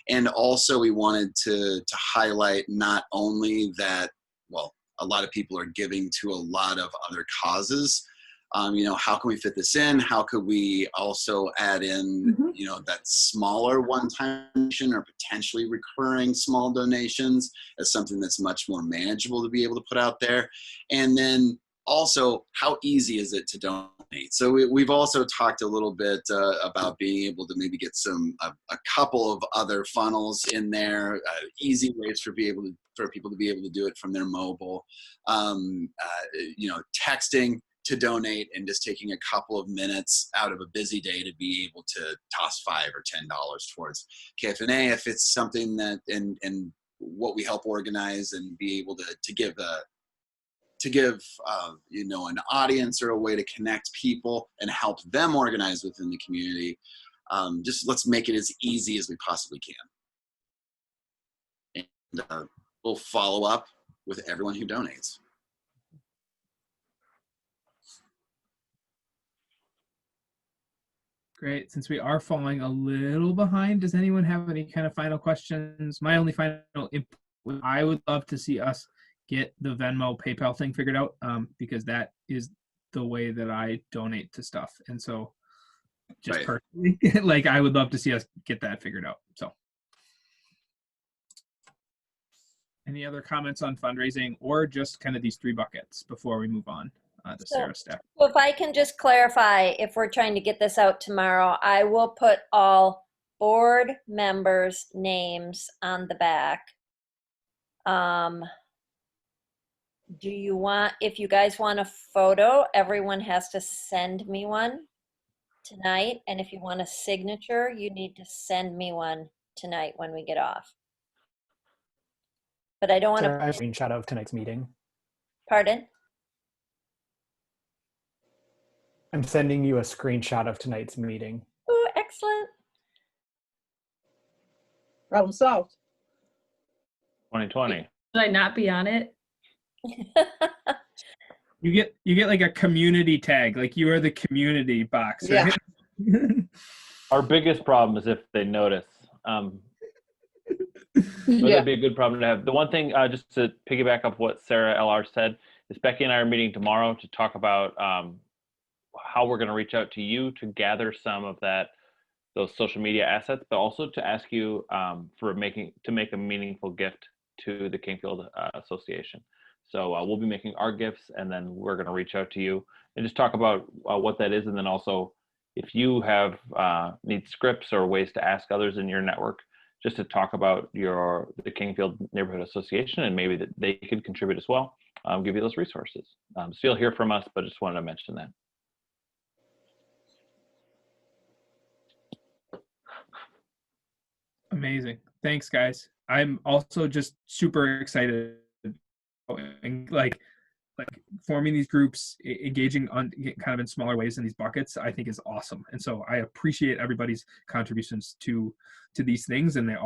And also we wanted to highlight not only that, well, a lot of people are giving to a lot of other causes. You know, how can we fit this in? How could we also add in, you know, that smaller one-time donation or potentially recurring small donations as something that's much more manageable to be able to put out there? And then also, how easy is it to donate? So we've also talked a little bit about being able to maybe get a couple of other funnels in there, easy ways for people to be able to do it from their mobile. You know, texting to donate and just taking a couple of minutes out of a busy day to be able to toss $5 or $10 towards KFNA if it's something that and what we help organize and be able to give you know, an audience or a way to connect people and help them organize within the community. Just let's make it as easy as we possibly can. And we'll follow up with everyone who donates. Great. Since we are falling a little behind, does anyone have any kind of final questions? My only final input, I would love to see us get the Venmo PayPal thing figured out, because that is the way that I donate to stuff. And so just personally, like, I would love to see us get that figured out. So any other comments on fundraising or just kind of these three buckets before we move on? to Sarah's staff. So if I can just clarify, if we're trying to get this out tomorrow, I will put all board members' names on the back. Do you want, if you guys want a photo, everyone has to send me one tonight. And if you want a signature, you need to send me one tonight when we get off. But I don't want Sarah, I to, have a screenshot of tonight's meeting. pardon? I'm sending you a screenshot of tonight's meeting. Oh, excellent. Problem solved. 2020. Should I not be on it? You get like a community tag, like you are the community box, Yeah. right? Our biggest problem is if they notice. But Yeah. that'd be a good problem to have. The one thing, just to piggyback up what Sarah LR said, is Becky and I are meeting tomorrow to talk about how we're going to reach out to you to gather some of those social media assets, but also to ask you to make a meaningful gift to the Kingfield Association. So we'll be making our gifts, and then we're going to reach out to you and just talk about what that is, and then also if you have need scripts or ways to ask others in your network, just to talk about the Kingfield Neighborhood Association, and maybe that they could contribute as well. Give you those resources. So you'll hear from us, but just wanted to mention that. Amazing. Thanks, guys. I'm also just super excited, and like forming these groups, engaging on kind of in smaller ways in these buckets, I think is awesome. And so I appreciate everybody's contributions to these things, and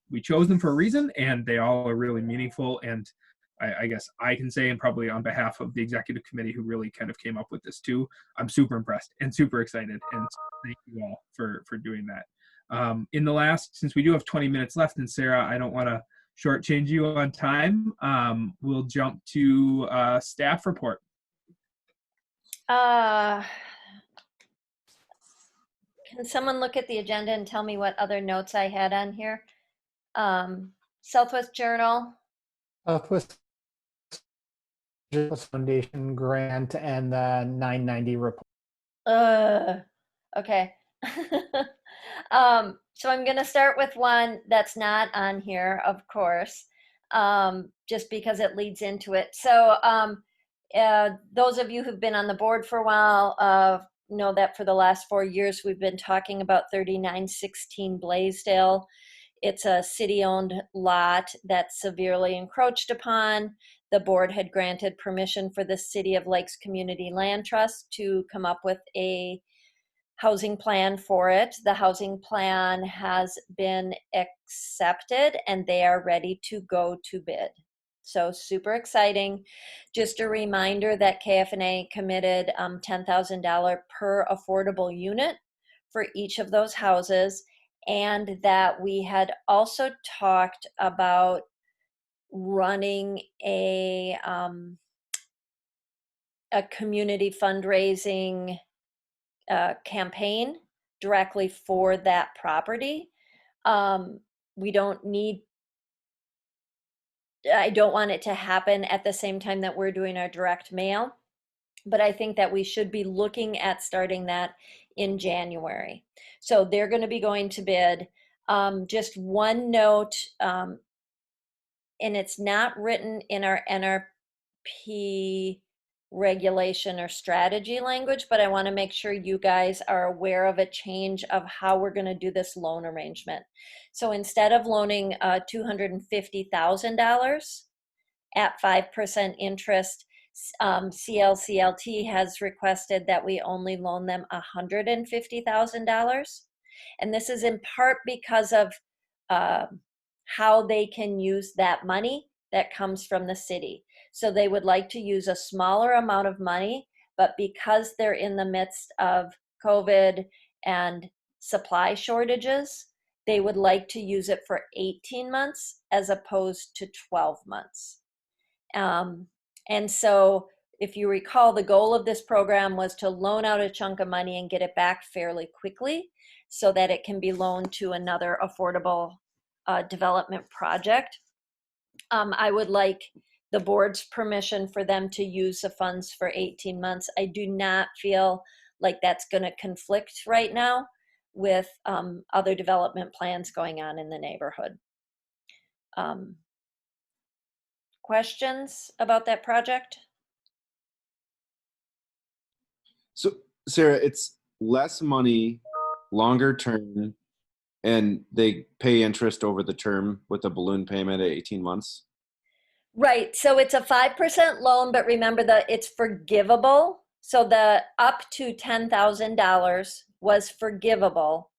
we chose them for a reason, and they all are really meaningful. And I guess I can say, and probably on behalf of the executive committee who really kind of came up with this too, I'm super impressed and super excited. And thank you all for doing that. Since we do have 20 minutes left, and Sarah, I don't want to shortchange you on time, we'll jump to staff report. Can someone look at the agenda and tell me what other notes I had on here? Southwest Journal. Southwest Foundation grant and the 990 report. Okay. So I'm going to start with one that's not on here, of course, just because it leads into it. So those of you who've been on the board for a while know that for the last 4 years, we've been talking about 3916 Blaisdell. It's a city-owned lot that's severely encroached upon. The board had granted permission for the City of Lakes Community Land Trust to come up with a housing plan for it. The housing plan has been accepted and they are ready to go to bid. So super exciting. Just a reminder that KFNA committed $10,000 per affordable unit for each of those houses, and that we had also talked about running a community fundraising campaign directly for that property. We don't need, I don't want it to happen at the same time that we're doing our direct mail, but I think that we should be looking at starting that in January. So they're going to be going to bid. Just one note, and it's not written in our NRP regulation or strategy language, but I want to make sure you guys are aware of a change of how we're going to do this loan arrangement. So instead of loaning $250,000 at 5% interest, CLCLT has requested that we only loan them $150,000. And this is in part because of how they can use that money that comes from the city. So they would like to use a smaller amount of money, but because they're in the midst of COVID and supply shortages, they would like to use it for 18 months as opposed to 12 months. And so if you recall, the goal of this program was to loan out a chunk of money and get it back fairly quickly so that it can be loaned to another affordable development project. I would like the board's permission for them to use the funds for 18 months. I do not feel like that's going to conflict right now with other development plans going on in the neighborhood. Questions about that project? So, Sarah, it's less money, longer term, and they pay interest over the term with a balloon payment at 18 months. Right. So it's a 5% loan, but remember that it's forgivable. So the up to $10,000 was forgivable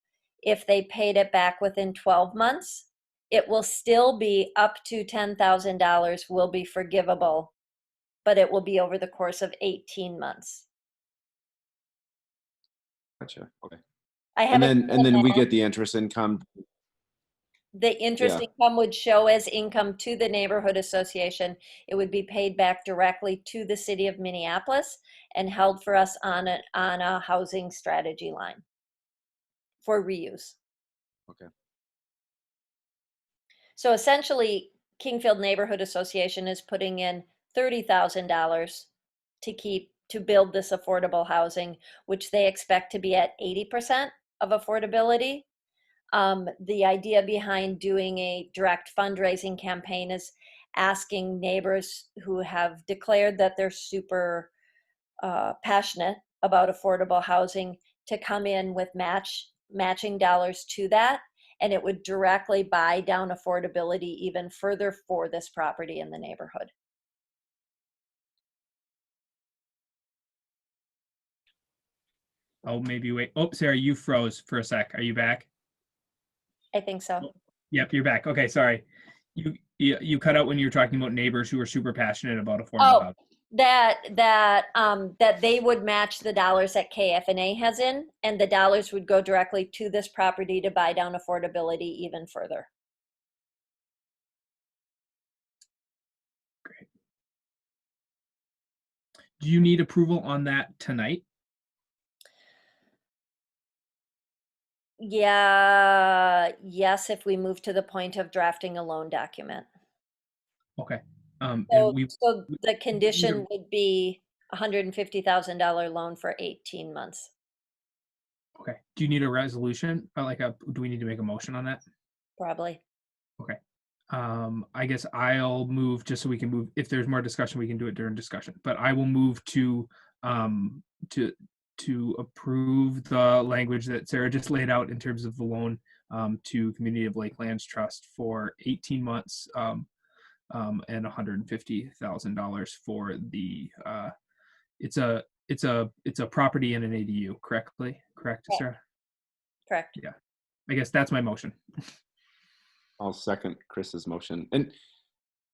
if they paid it back within 12 months. It will still be up to $10,000 will be forgivable, but it will be over the course of 18 months. Gotcha. Okay. I And haven't. then we get the interest income. The interest Yeah. income would show as income to the neighborhood association. It would be paid back directly to the city of Minneapolis and held for us on a housing strategy line for reuse. Okay. So essentially, Kingfield Neighborhood Association is putting in $30,000 to build this affordable housing, which they expect to be at 80% of affordability. The idea behind doing a direct fundraising campaign is asking neighbors who have declared that they're super passionate about affordable housing to come in with matching dollars to that, and it would directly buy down affordability even further for this property in the neighborhood. Oh, maybe wait. Oh, Sarah, you froze for a sec. Are you back? I think so. Yep, you're back. Okay, sorry. You cut out when you were talking about neighbors who are super passionate about affordable housing. That they would match the dollars that KFNA has in, and the dollars would go directly to this property to buy down affordability even further. Great. Do you need approval on that tonight? Yeah, yes, if we move to the point of drafting a loan document. Okay. So the condition would be $150,000 loan for 18 months. Okay. Do you need a resolution? Do we need to make a motion on that? Probably. Okay. I guess I'll move just so we can move. If there's more discussion, we can do it during discussion. But I will move to approve the language that Sarah just laid out in terms of the loan to Community of Lakelands Trust for 18 months and $150,000 for the it's a property in an ADU, correct, Sarah? Correct. Yeah. I guess that's my motion. I'll second Chris's motion. And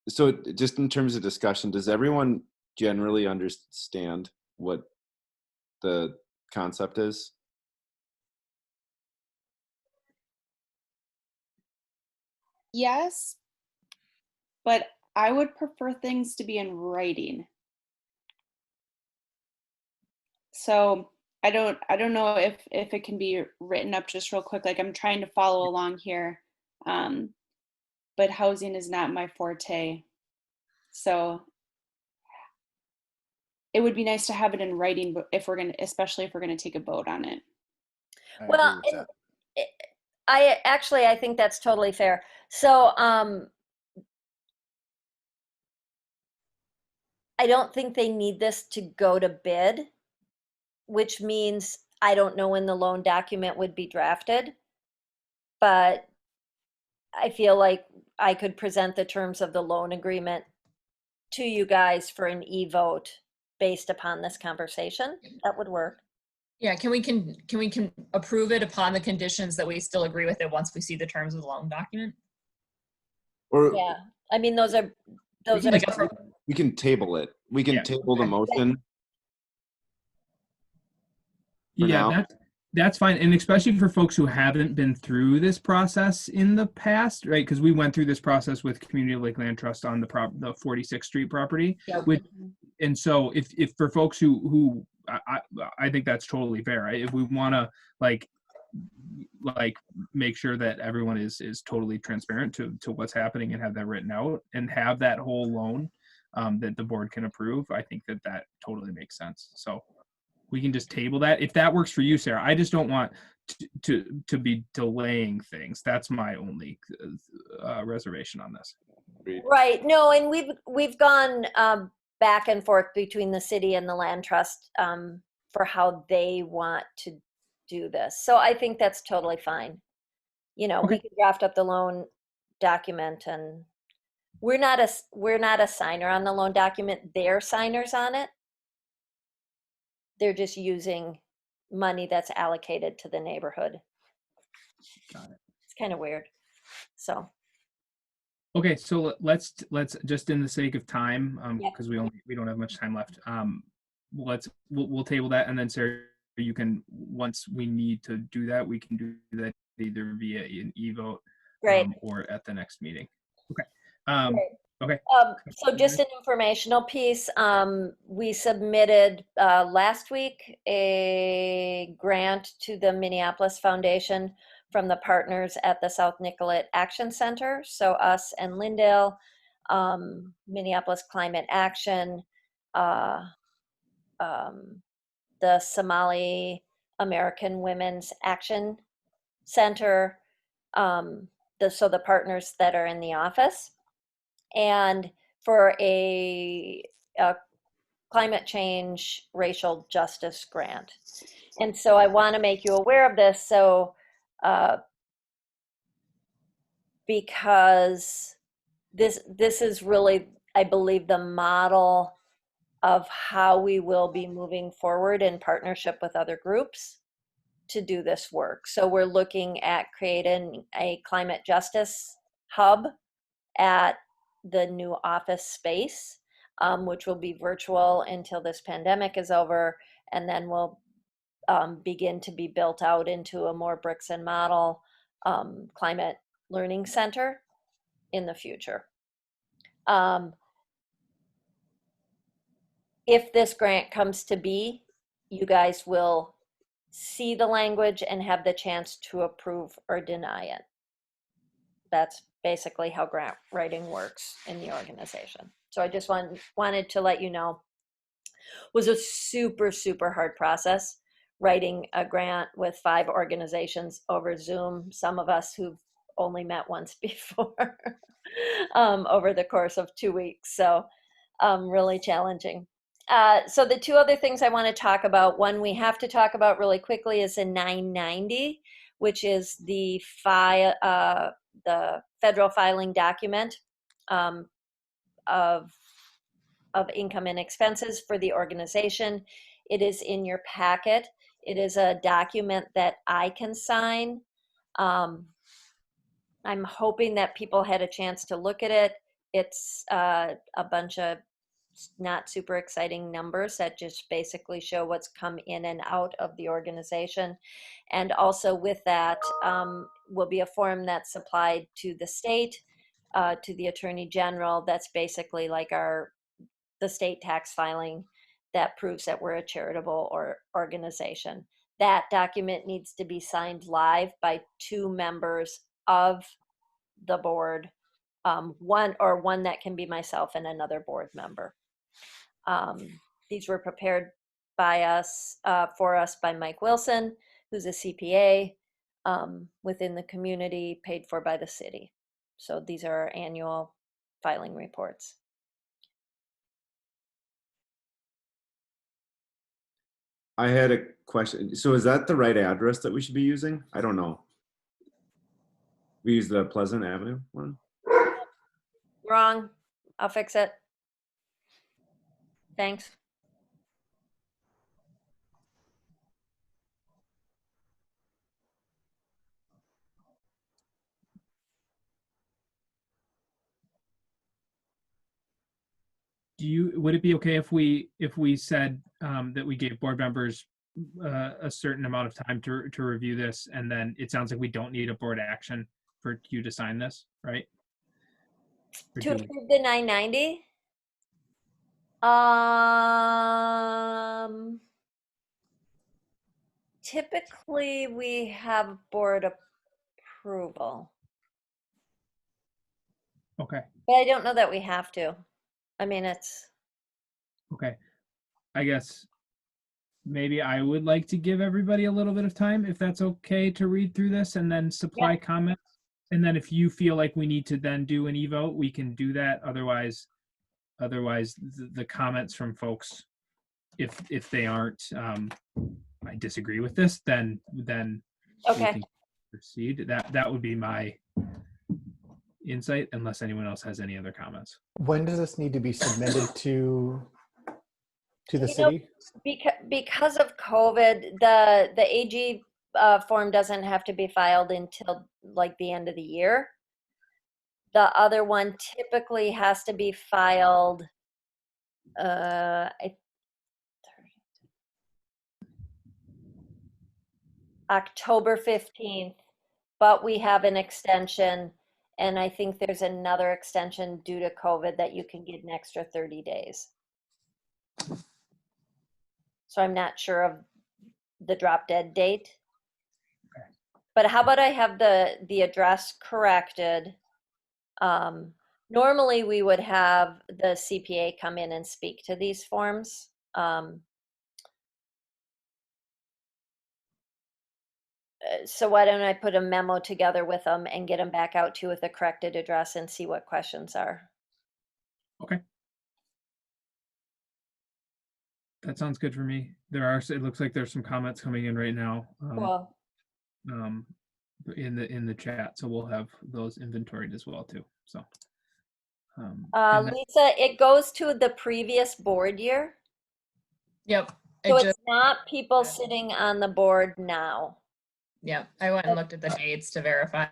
so just in terms of discussion, does everyone generally understand what the concept is? Yes, but I would prefer things to be in writing. So I don't know if it can be written up just real quick. Like I'm trying to follow along here. But housing is not my forte. So it would be nice to have it in writing, but especially if we're gonna take a vote on it. Well, I think that's totally fair. So I don't think they need this to go to bid, which means I don't know when the loan document would be drafted, but I feel like I could present the terms of the loan agreement to you guys for an e-vote based upon this conversation. That would work. Yeah, can we approve it upon the conditions that we still agree with it once we see the terms of the loan document? Or yeah, I mean those are we can table it. We can table the motion. Yeah, that's fine. And especially for folks who haven't been through this process in the past, right? Because we went through this process with Community of Lakeland Trust on the 46th Street property. Yep. And so if for folks who I think that's totally fair, right? If we want to like make sure that everyone is totally transparent to what's happening and have that written out and have that whole loan that the board can approve, I think that that totally makes sense. So we can just table that if that works for you, Sarah. I just don't want to be delaying things. That's my only reservation on this. Right. No, and we've gone back and forth between the city and the land trust for how they want to do this. So I think that's totally fine. You know, we could draft up the loan document, and we're not a signer on the loan document. They're signers on it. They're just using money that's allocated to the neighborhood. Got it. It's kind of weird. So. Okay, so let's just in the sake of time, Yep. because we don't have much time left. We'll table that, and then Sarah, you can, once we need to do that, we can do that either via an e-vote or at the next meeting. Okay. Okay. So just an informational piece. We submitted last week a grant to the Minneapolis Foundation from the partners at the South Nicollet Action Center. So us and Lindale, Minneapolis Climate Action, the Somali American Women's Action Center, so the partners that are in the office, and for a climate change racial justice grant. And so I want to make you aware of this. So because this is really, I believe, the model of how we will be moving forward in partnership with other groups to do this work. So we're looking at creating a climate justice hub at the new office space, which will be virtual until this pandemic is over, and then will begin to be built out into a more bricks and model climate learning center in the future. If this grant comes to be, you guys will see the language and have the chance to approve or deny it. That's basically how grant writing works in the organization. So I just wanted to let you know, it was a super, super hard process writing a grant with 5 organizations over Zoom. Some of us who've only met once before over the course of 2 weeks. So really challenging. So the 2 other things I want to talk about, one we have to talk about really quickly is a 990, which is the federal filing document of income and expenses for the organization. It is in your packet. It is a document that I can sign. I'm hoping that people had a chance to look at it. It's a bunch of not super exciting numbers that just basically show what's come in and out of the organization. And also with that will be a form that's supplied to the state, to the Attorney General. That's basically like the state tax filing that proves that we're a charitable organization. That document needs to be signed live by 2 members of the board, one that can be myself and another board member. These were prepared by us, for us by Mike Wilson, who's a CPA within the community, paid for by the city. So these are our annual filing reports. I had a question. So is that the right address that we should be using? I don't know. We use the Pleasant Avenue one? Wrong. I'll fix it. Thanks. Would it be okay if we said that we gave board members a certain amount of time to review this, and then it sounds like we don't need a board action for you to sign this, right? To approve the 990? Typically we have board approval. Okay. But I don't know that we have to. I mean, it's, Okay. I guess maybe I would like to give everybody a little bit of time, if that's okay, to read through this and then supply comments. And then if you feel like we need to then do an e-vote, we can do that. Otherwise the comments from folks, if they aren't, I disagree with this, then we okay. can proceed. That would be my insight, unless anyone else has any other comments. When does this need to be submitted to the You know, city? because of COVID, the AG form doesn't have to be filed until like the end of the year. The other one typically has to be filed October 15th, but we have an extension, and I think there's another extension due to COVID that you can get an extra 30 days. So I'm not sure of the drop dead date. Okay. But how about I have the address corrected? Normally we would have the CPA come in and speak to these forms. So why don't I put a memo together with them and get them back out to you with the corrected address and see what questions are. Okay. That sounds good for me. It looks like there's some comments coming in right now. Cool. In the chat, so we'll have those inventoried as well too. So Lisa, it goes to the previous board year. Yep. So it's not people sitting on the board now. Yep. I went and looked at the dates to verify.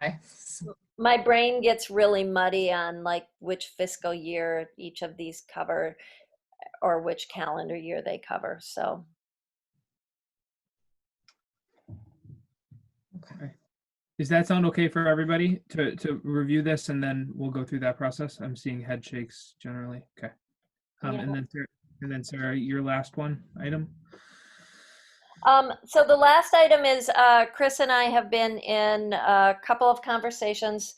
My brain gets really muddy on like which fiscal year each of these cover or which calendar year they cover. So. Okay. Does that sound okay for everybody to review this, and then we'll go through that process? I'm seeing head shakes generally. Okay. Yeah. And then Sarah, your last item. So the last item is Chris and I have been in a couple of conversations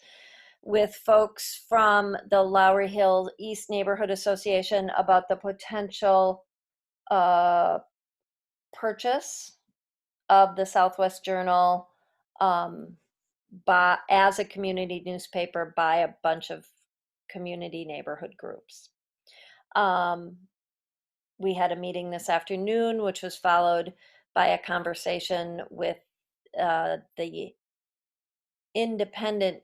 with folks from the Lowry Hill East Neighborhood Association about the potential purchase of the Southwest Journal as a community newspaper by a bunch of community neighborhood groups. We had a meeting this afternoon, which was followed by a conversation with the Independent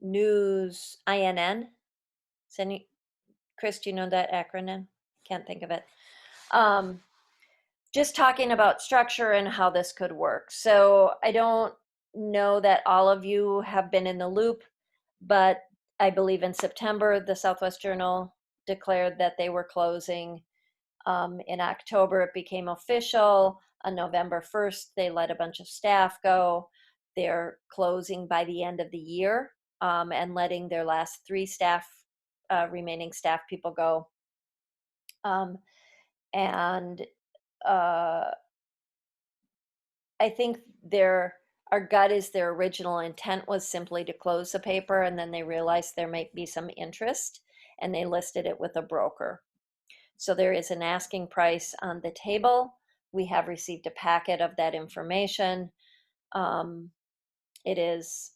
News, INN. Chris, do you know that acronym? Can't think of it. Just talking about structure and how this could work. So I don't know that all of you have been in the loop, but I believe in September, the Southwest Journal declared that they were closing. In October, it became official. On November 1st, they let a bunch of staff go. They're closing by the end of the year and letting their last 3 remaining staff people go. I think our gut is their original intent was simply to close the paper, and then they realized there might be some interest, and they listed it with a broker. So there is an asking price on the table. We have received a packet of that information. It is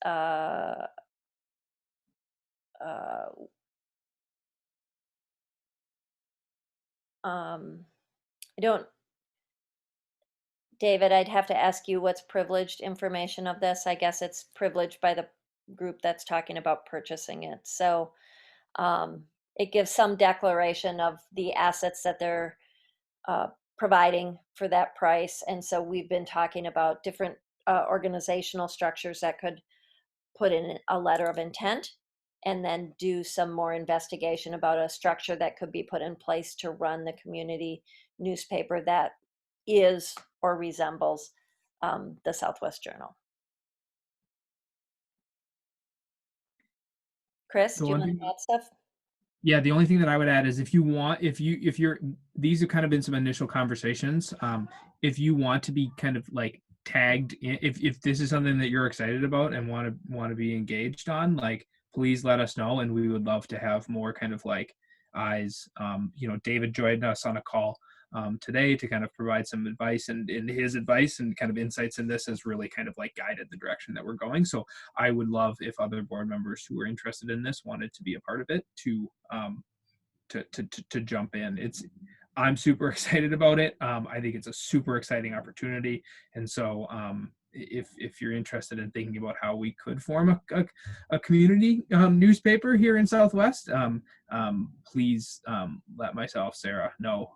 David, I'd have to ask you what's privileged information of this. I guess it's privileged by the group that's talking about purchasing it. So it gives some declaration of the assets that they're providing for that price. And so we've been talking about different organizational structures that could put in a letter of intent and then do some more investigation about a structure that could be put in place to run the community newspaper that is or resembles the Southwest Journal. Chris, do you want to add stuff? Yeah, the only thing that I would add is if these have kind of been some initial conversations. If you want to be kind of like tagged in, if this is something that you're excited about and want to be engaged on, like, please let us know, and we would love to have more kind of like eyes. David joined us on a call today to kind of provide some advice, and his advice and kind of insights in this has really kind of like guided the direction that we're going. So I would love if other board members who are interested in this wanted to be a part of it to jump in. I'm super excited about it. I think it's a super exciting opportunity. And so if you're interested in thinking about how we could form a community newspaper here in Southwest, please let myself, Sarah, know,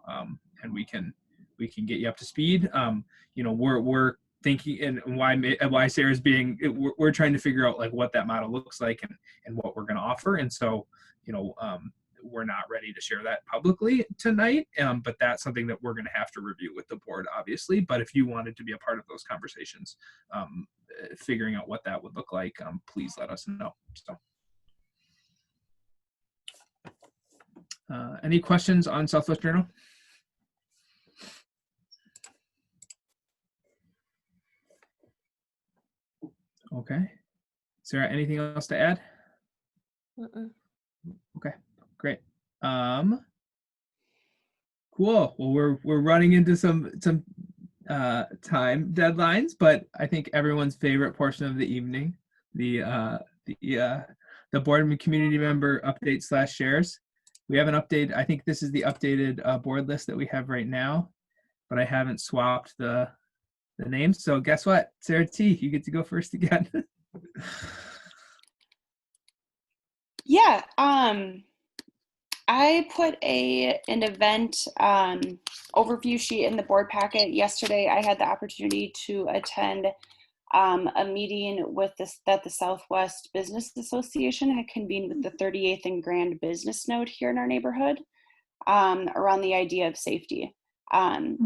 and we can get you up to speed. We're thinking, and why Sarah's we're trying to figure out like what that model looks like and what we're going to offer. And so, we're not ready to share that publicly tonight, but that's something that we're going to have to review with the board, obviously. But if you wanted to be a part of those conversations, figuring out what that would look like, please let us know. So, any questions on Southwest Journal? Okay. Sarah, anything else to add? Okay, great. Cool. Well, we're running into some time deadlines, but I think everyone's favorite portion of the evening, the board and community member update / shares. We have an update. I think this is the updated board list that we have right now, but I haven't swapped the names. So guess what, Sarah T, you get to go first again. Yeah, I put an event overview sheet in the board packet yesterday. I had the opportunity to attend a meeting that the Southwest Business Association had convened with the 38th and Grand Business Node here in our neighborhood around the idea of safety.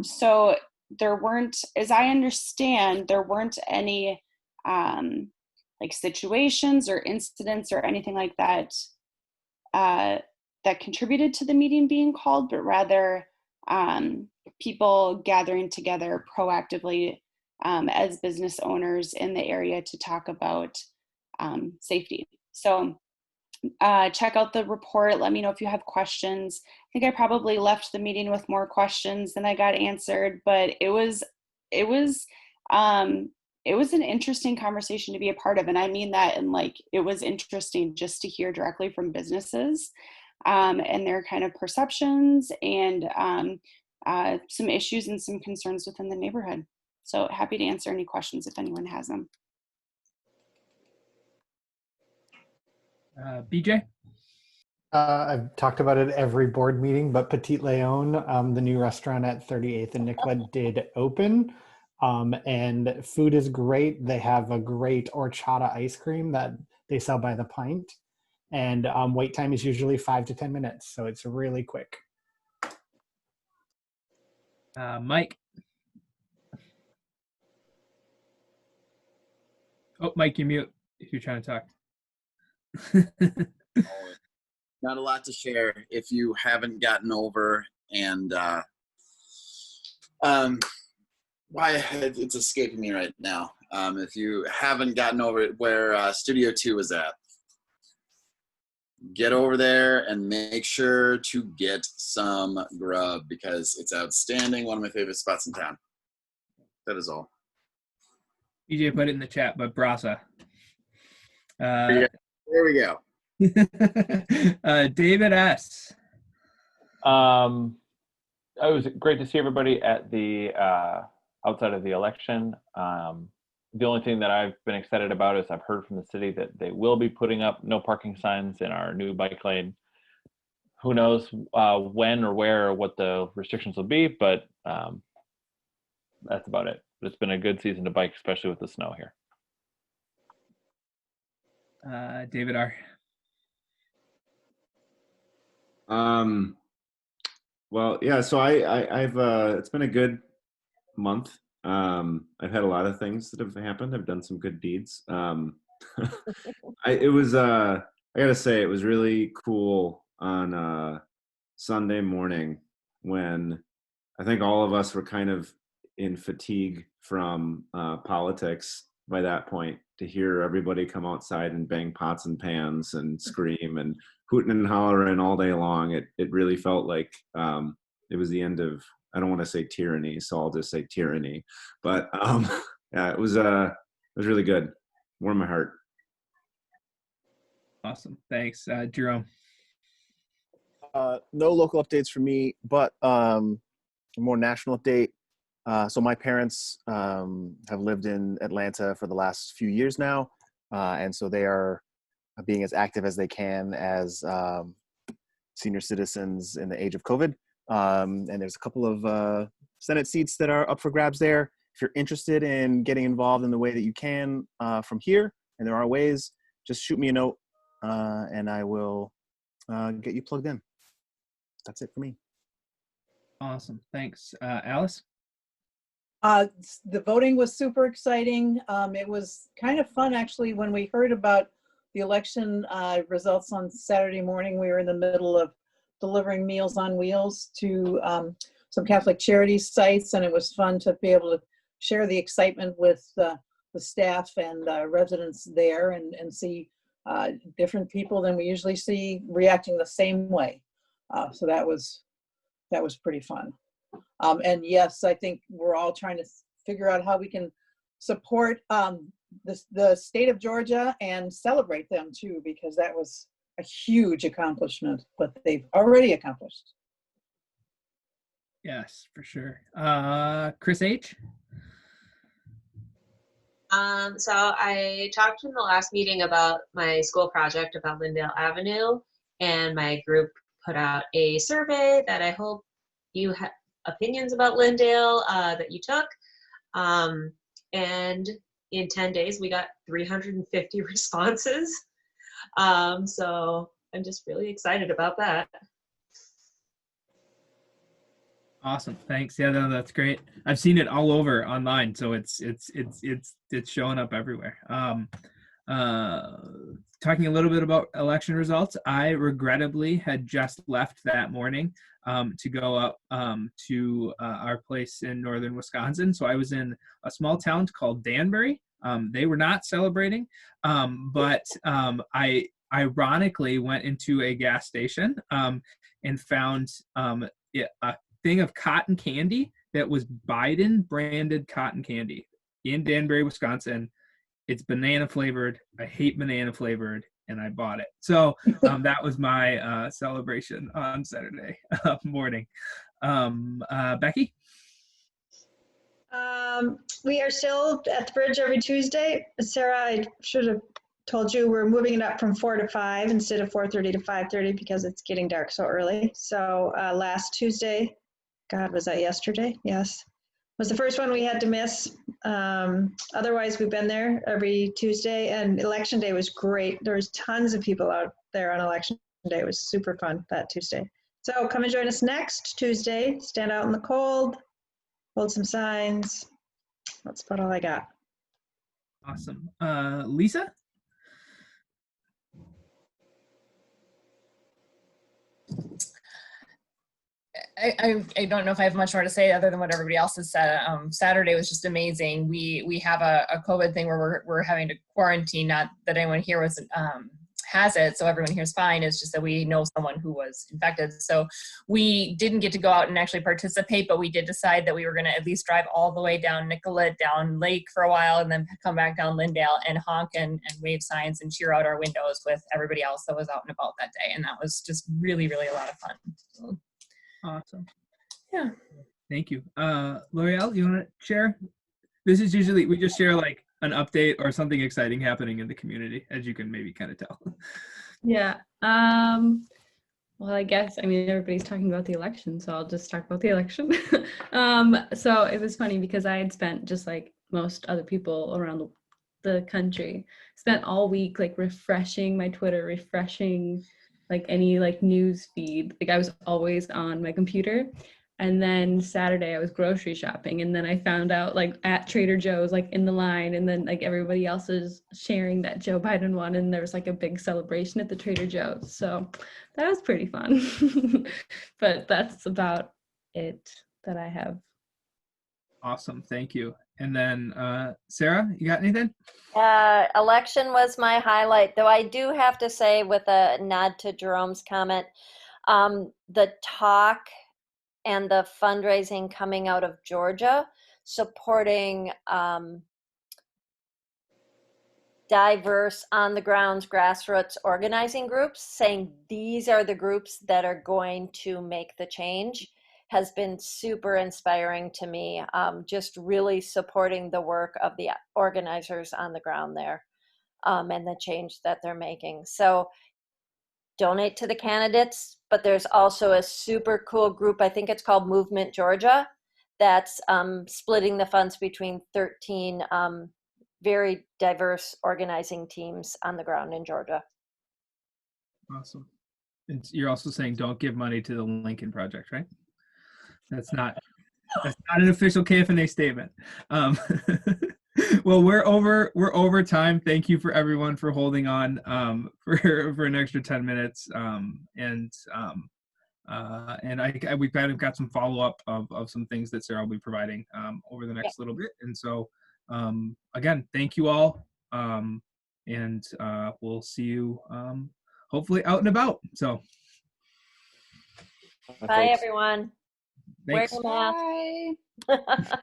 So there weren't, as I understand, there weren't any like situations or incidents or anything like that that contributed to the meeting being called, but rather people gathering together proactively as business owners in the area to talk about safety. So check out the report. Let me know if you have questions. I think I probably left the meeting with more questions than I got answered, but it was an interesting conversation to be a part of. And I mean that, and like, it was interesting just to hear directly from businesses and their kind of perceptions and some issues and some concerns within the neighborhood. So happy to answer any questions if anyone has them. BJ? I've talked about it every board meeting, but Petite Leon, the new restaurant at 38th and Nicollet, did open. And food is great. They have a great horchata ice cream that they sell by the pint. And wait time is usually 5 to 10 minutes. So it's really quick. Mike? Oh, Mike, you mute if you're trying to talk. Not a lot to share if you haven't gotten over, and why it's escaping me right now. If you haven't gotten over it, where Studio 2 is at, get over there and make sure to get some grub because it's outstanding. One of my favorite spots in town. That is all. BJ put it in the chat, but Brasa. There we go. David S. It was great to see everybody at the outside of the election. The only thing that I've been excited about is I've heard from the city that they will be putting up no parking signs in our new bike lane. Who knows when or where or what the restrictions will be, but that's about it. It's been a good season to bike, especially with the snow here. David R. Well, yeah, so I've it's been a good month. I've had a lot of things that have happened. I've done some good deeds. I gotta say, it was really cool on Sunday morning when I think all of us were kind of in fatigue from politics by that point, to hear everybody come outside and bang pots and pans and scream and hooting and hollering all day long. It really felt like it was the end of, I don't want to say tyranny, so I'll just say tyranny. But yeah, it was really good. Warmed my heart. Awesome. Thanks, Jerome. No local updates for me, but a more national update. So my parents have lived in Atlanta for the last few years now, and so they are being as active as they can as senior citizens in the age of COVID. And there's a couple of Senate seats that are up for grabs there. If you're interested in getting involved in the way that you can from here, and there are ways, just shoot me a note and I will get you plugged in. That's it for me. Awesome. Thanks. Alice? The voting was super exciting. It was kind of fun, actually, when we heard about the election results on Saturday morning. We were in the middle of delivering Meals on Wheels to some Catholic charity sites, and it was fun to be able to share the excitement with the staff and residents there and see different people than we usually see reacting the same way. So that was pretty fun. And yes, I think we're all trying to figure out how we can support the state of Georgia and celebrate them too, because that was a huge accomplishment, what they've already accomplished. Yes, for sure. Chris H? So I talked in the last meeting about my school project about Lyndale Avenue, and my group put out a survey that I hope you have opinions about Lyndale that you took. And in 10 days, we got 350 responses. So I'm just really excited about that. Awesome. Thanks. Yeah, no, that's great. I've seen it all over online, so it's showing up everywhere. Talking a little bit about election results, I regrettably had just left that morning to go up to our place in northern Wisconsin. So I was in a small town called Danbury. They were not celebrating, but I ironically went into a gas station and found a thing of cotton candy that was Biden branded cotton candy in Danbury, Wisconsin. It's banana flavored. I hate banana flavored, and I bought it. So that was my celebration on Saturday morning. Becky? We are still at the bridge every Tuesday. Sarah, I should have told you we're moving it up from 4 to 5 instead of 4:30 to 5:30 because it's getting dark so early. So last Tuesday, God, was that yesterday? Yes. Was the first one we had to miss. Otherwise, we've been there every Tuesday, and election day was great. There was tons of people out there on election day. It was super fun that Tuesday. So come and join us next Tuesday. Stand out in the cold, hold some signs. That's about all I got. Awesome. Lisa? I don't know if I have much more to say other than what everybody else has said. Saturday was just amazing. We have a COVID thing where we're having to quarantine. Not that anyone here has it, so everyone here is fine. It's just that we know someone who was infected. So we didn't get to go out and actually participate, but we did decide that we were going to at least drive all the way down Nicollet, down Lake for a while, and then come back down Lyndale and honk and wave signs and cheer out our windows with everybody else that was out and about that day. And that was just really, really a lot of fun. So, awesome. Yeah. Thank you. L'Oreal, you want to share? This is usually, we just share like an update or something exciting happening in the community, as you can maybe kind of tell. Yeah. Well, I guess, I mean, everybody's talking about the election, so I'll just talk about the election. So it was funny because I had spent, just like most other people around the country, spent all week like refreshing my Twitter, refreshing like any like news feed. Like I was always on my computer. And then Saturday I was grocery shopping, and then I found out like at Trader Joe's, like in the line, and then like everybody else is sharing that Joe Biden won, and there was like a big celebration at the Trader Joe's. So that was pretty fun. But that's about it that I have. Awesome. Thank you. And then Sarah, you got anything? Election was my highlight, though I do have to say, with a nod to Jerome's comment, the talk and the fundraising coming out of Georgia, supporting diverse on the grounds grassroots organizing groups, saying these are the groups that are going to make the change, has been super inspiring to me. Just really supporting the work of the organizers on the ground there, and the change that they're making. So donate to the candidates, but there's also a super cool group, I think it's called Movement Georgia, that's splitting the funds between 13 very diverse organizing teams on the ground in Georgia. Awesome. And you're also saying don't give money to the Lincoln Project, right? That's not an official KFNA statement. Well, we're over time. Thank you for everyone for holding on for an extra 10 minutes. We've kind of got some follow up of some things that Sarah will be providing over the next little bit. And so again, thank you all, and we'll see you hopefully out and about. So bye everyone. Thanks. Wear your mask. Bye.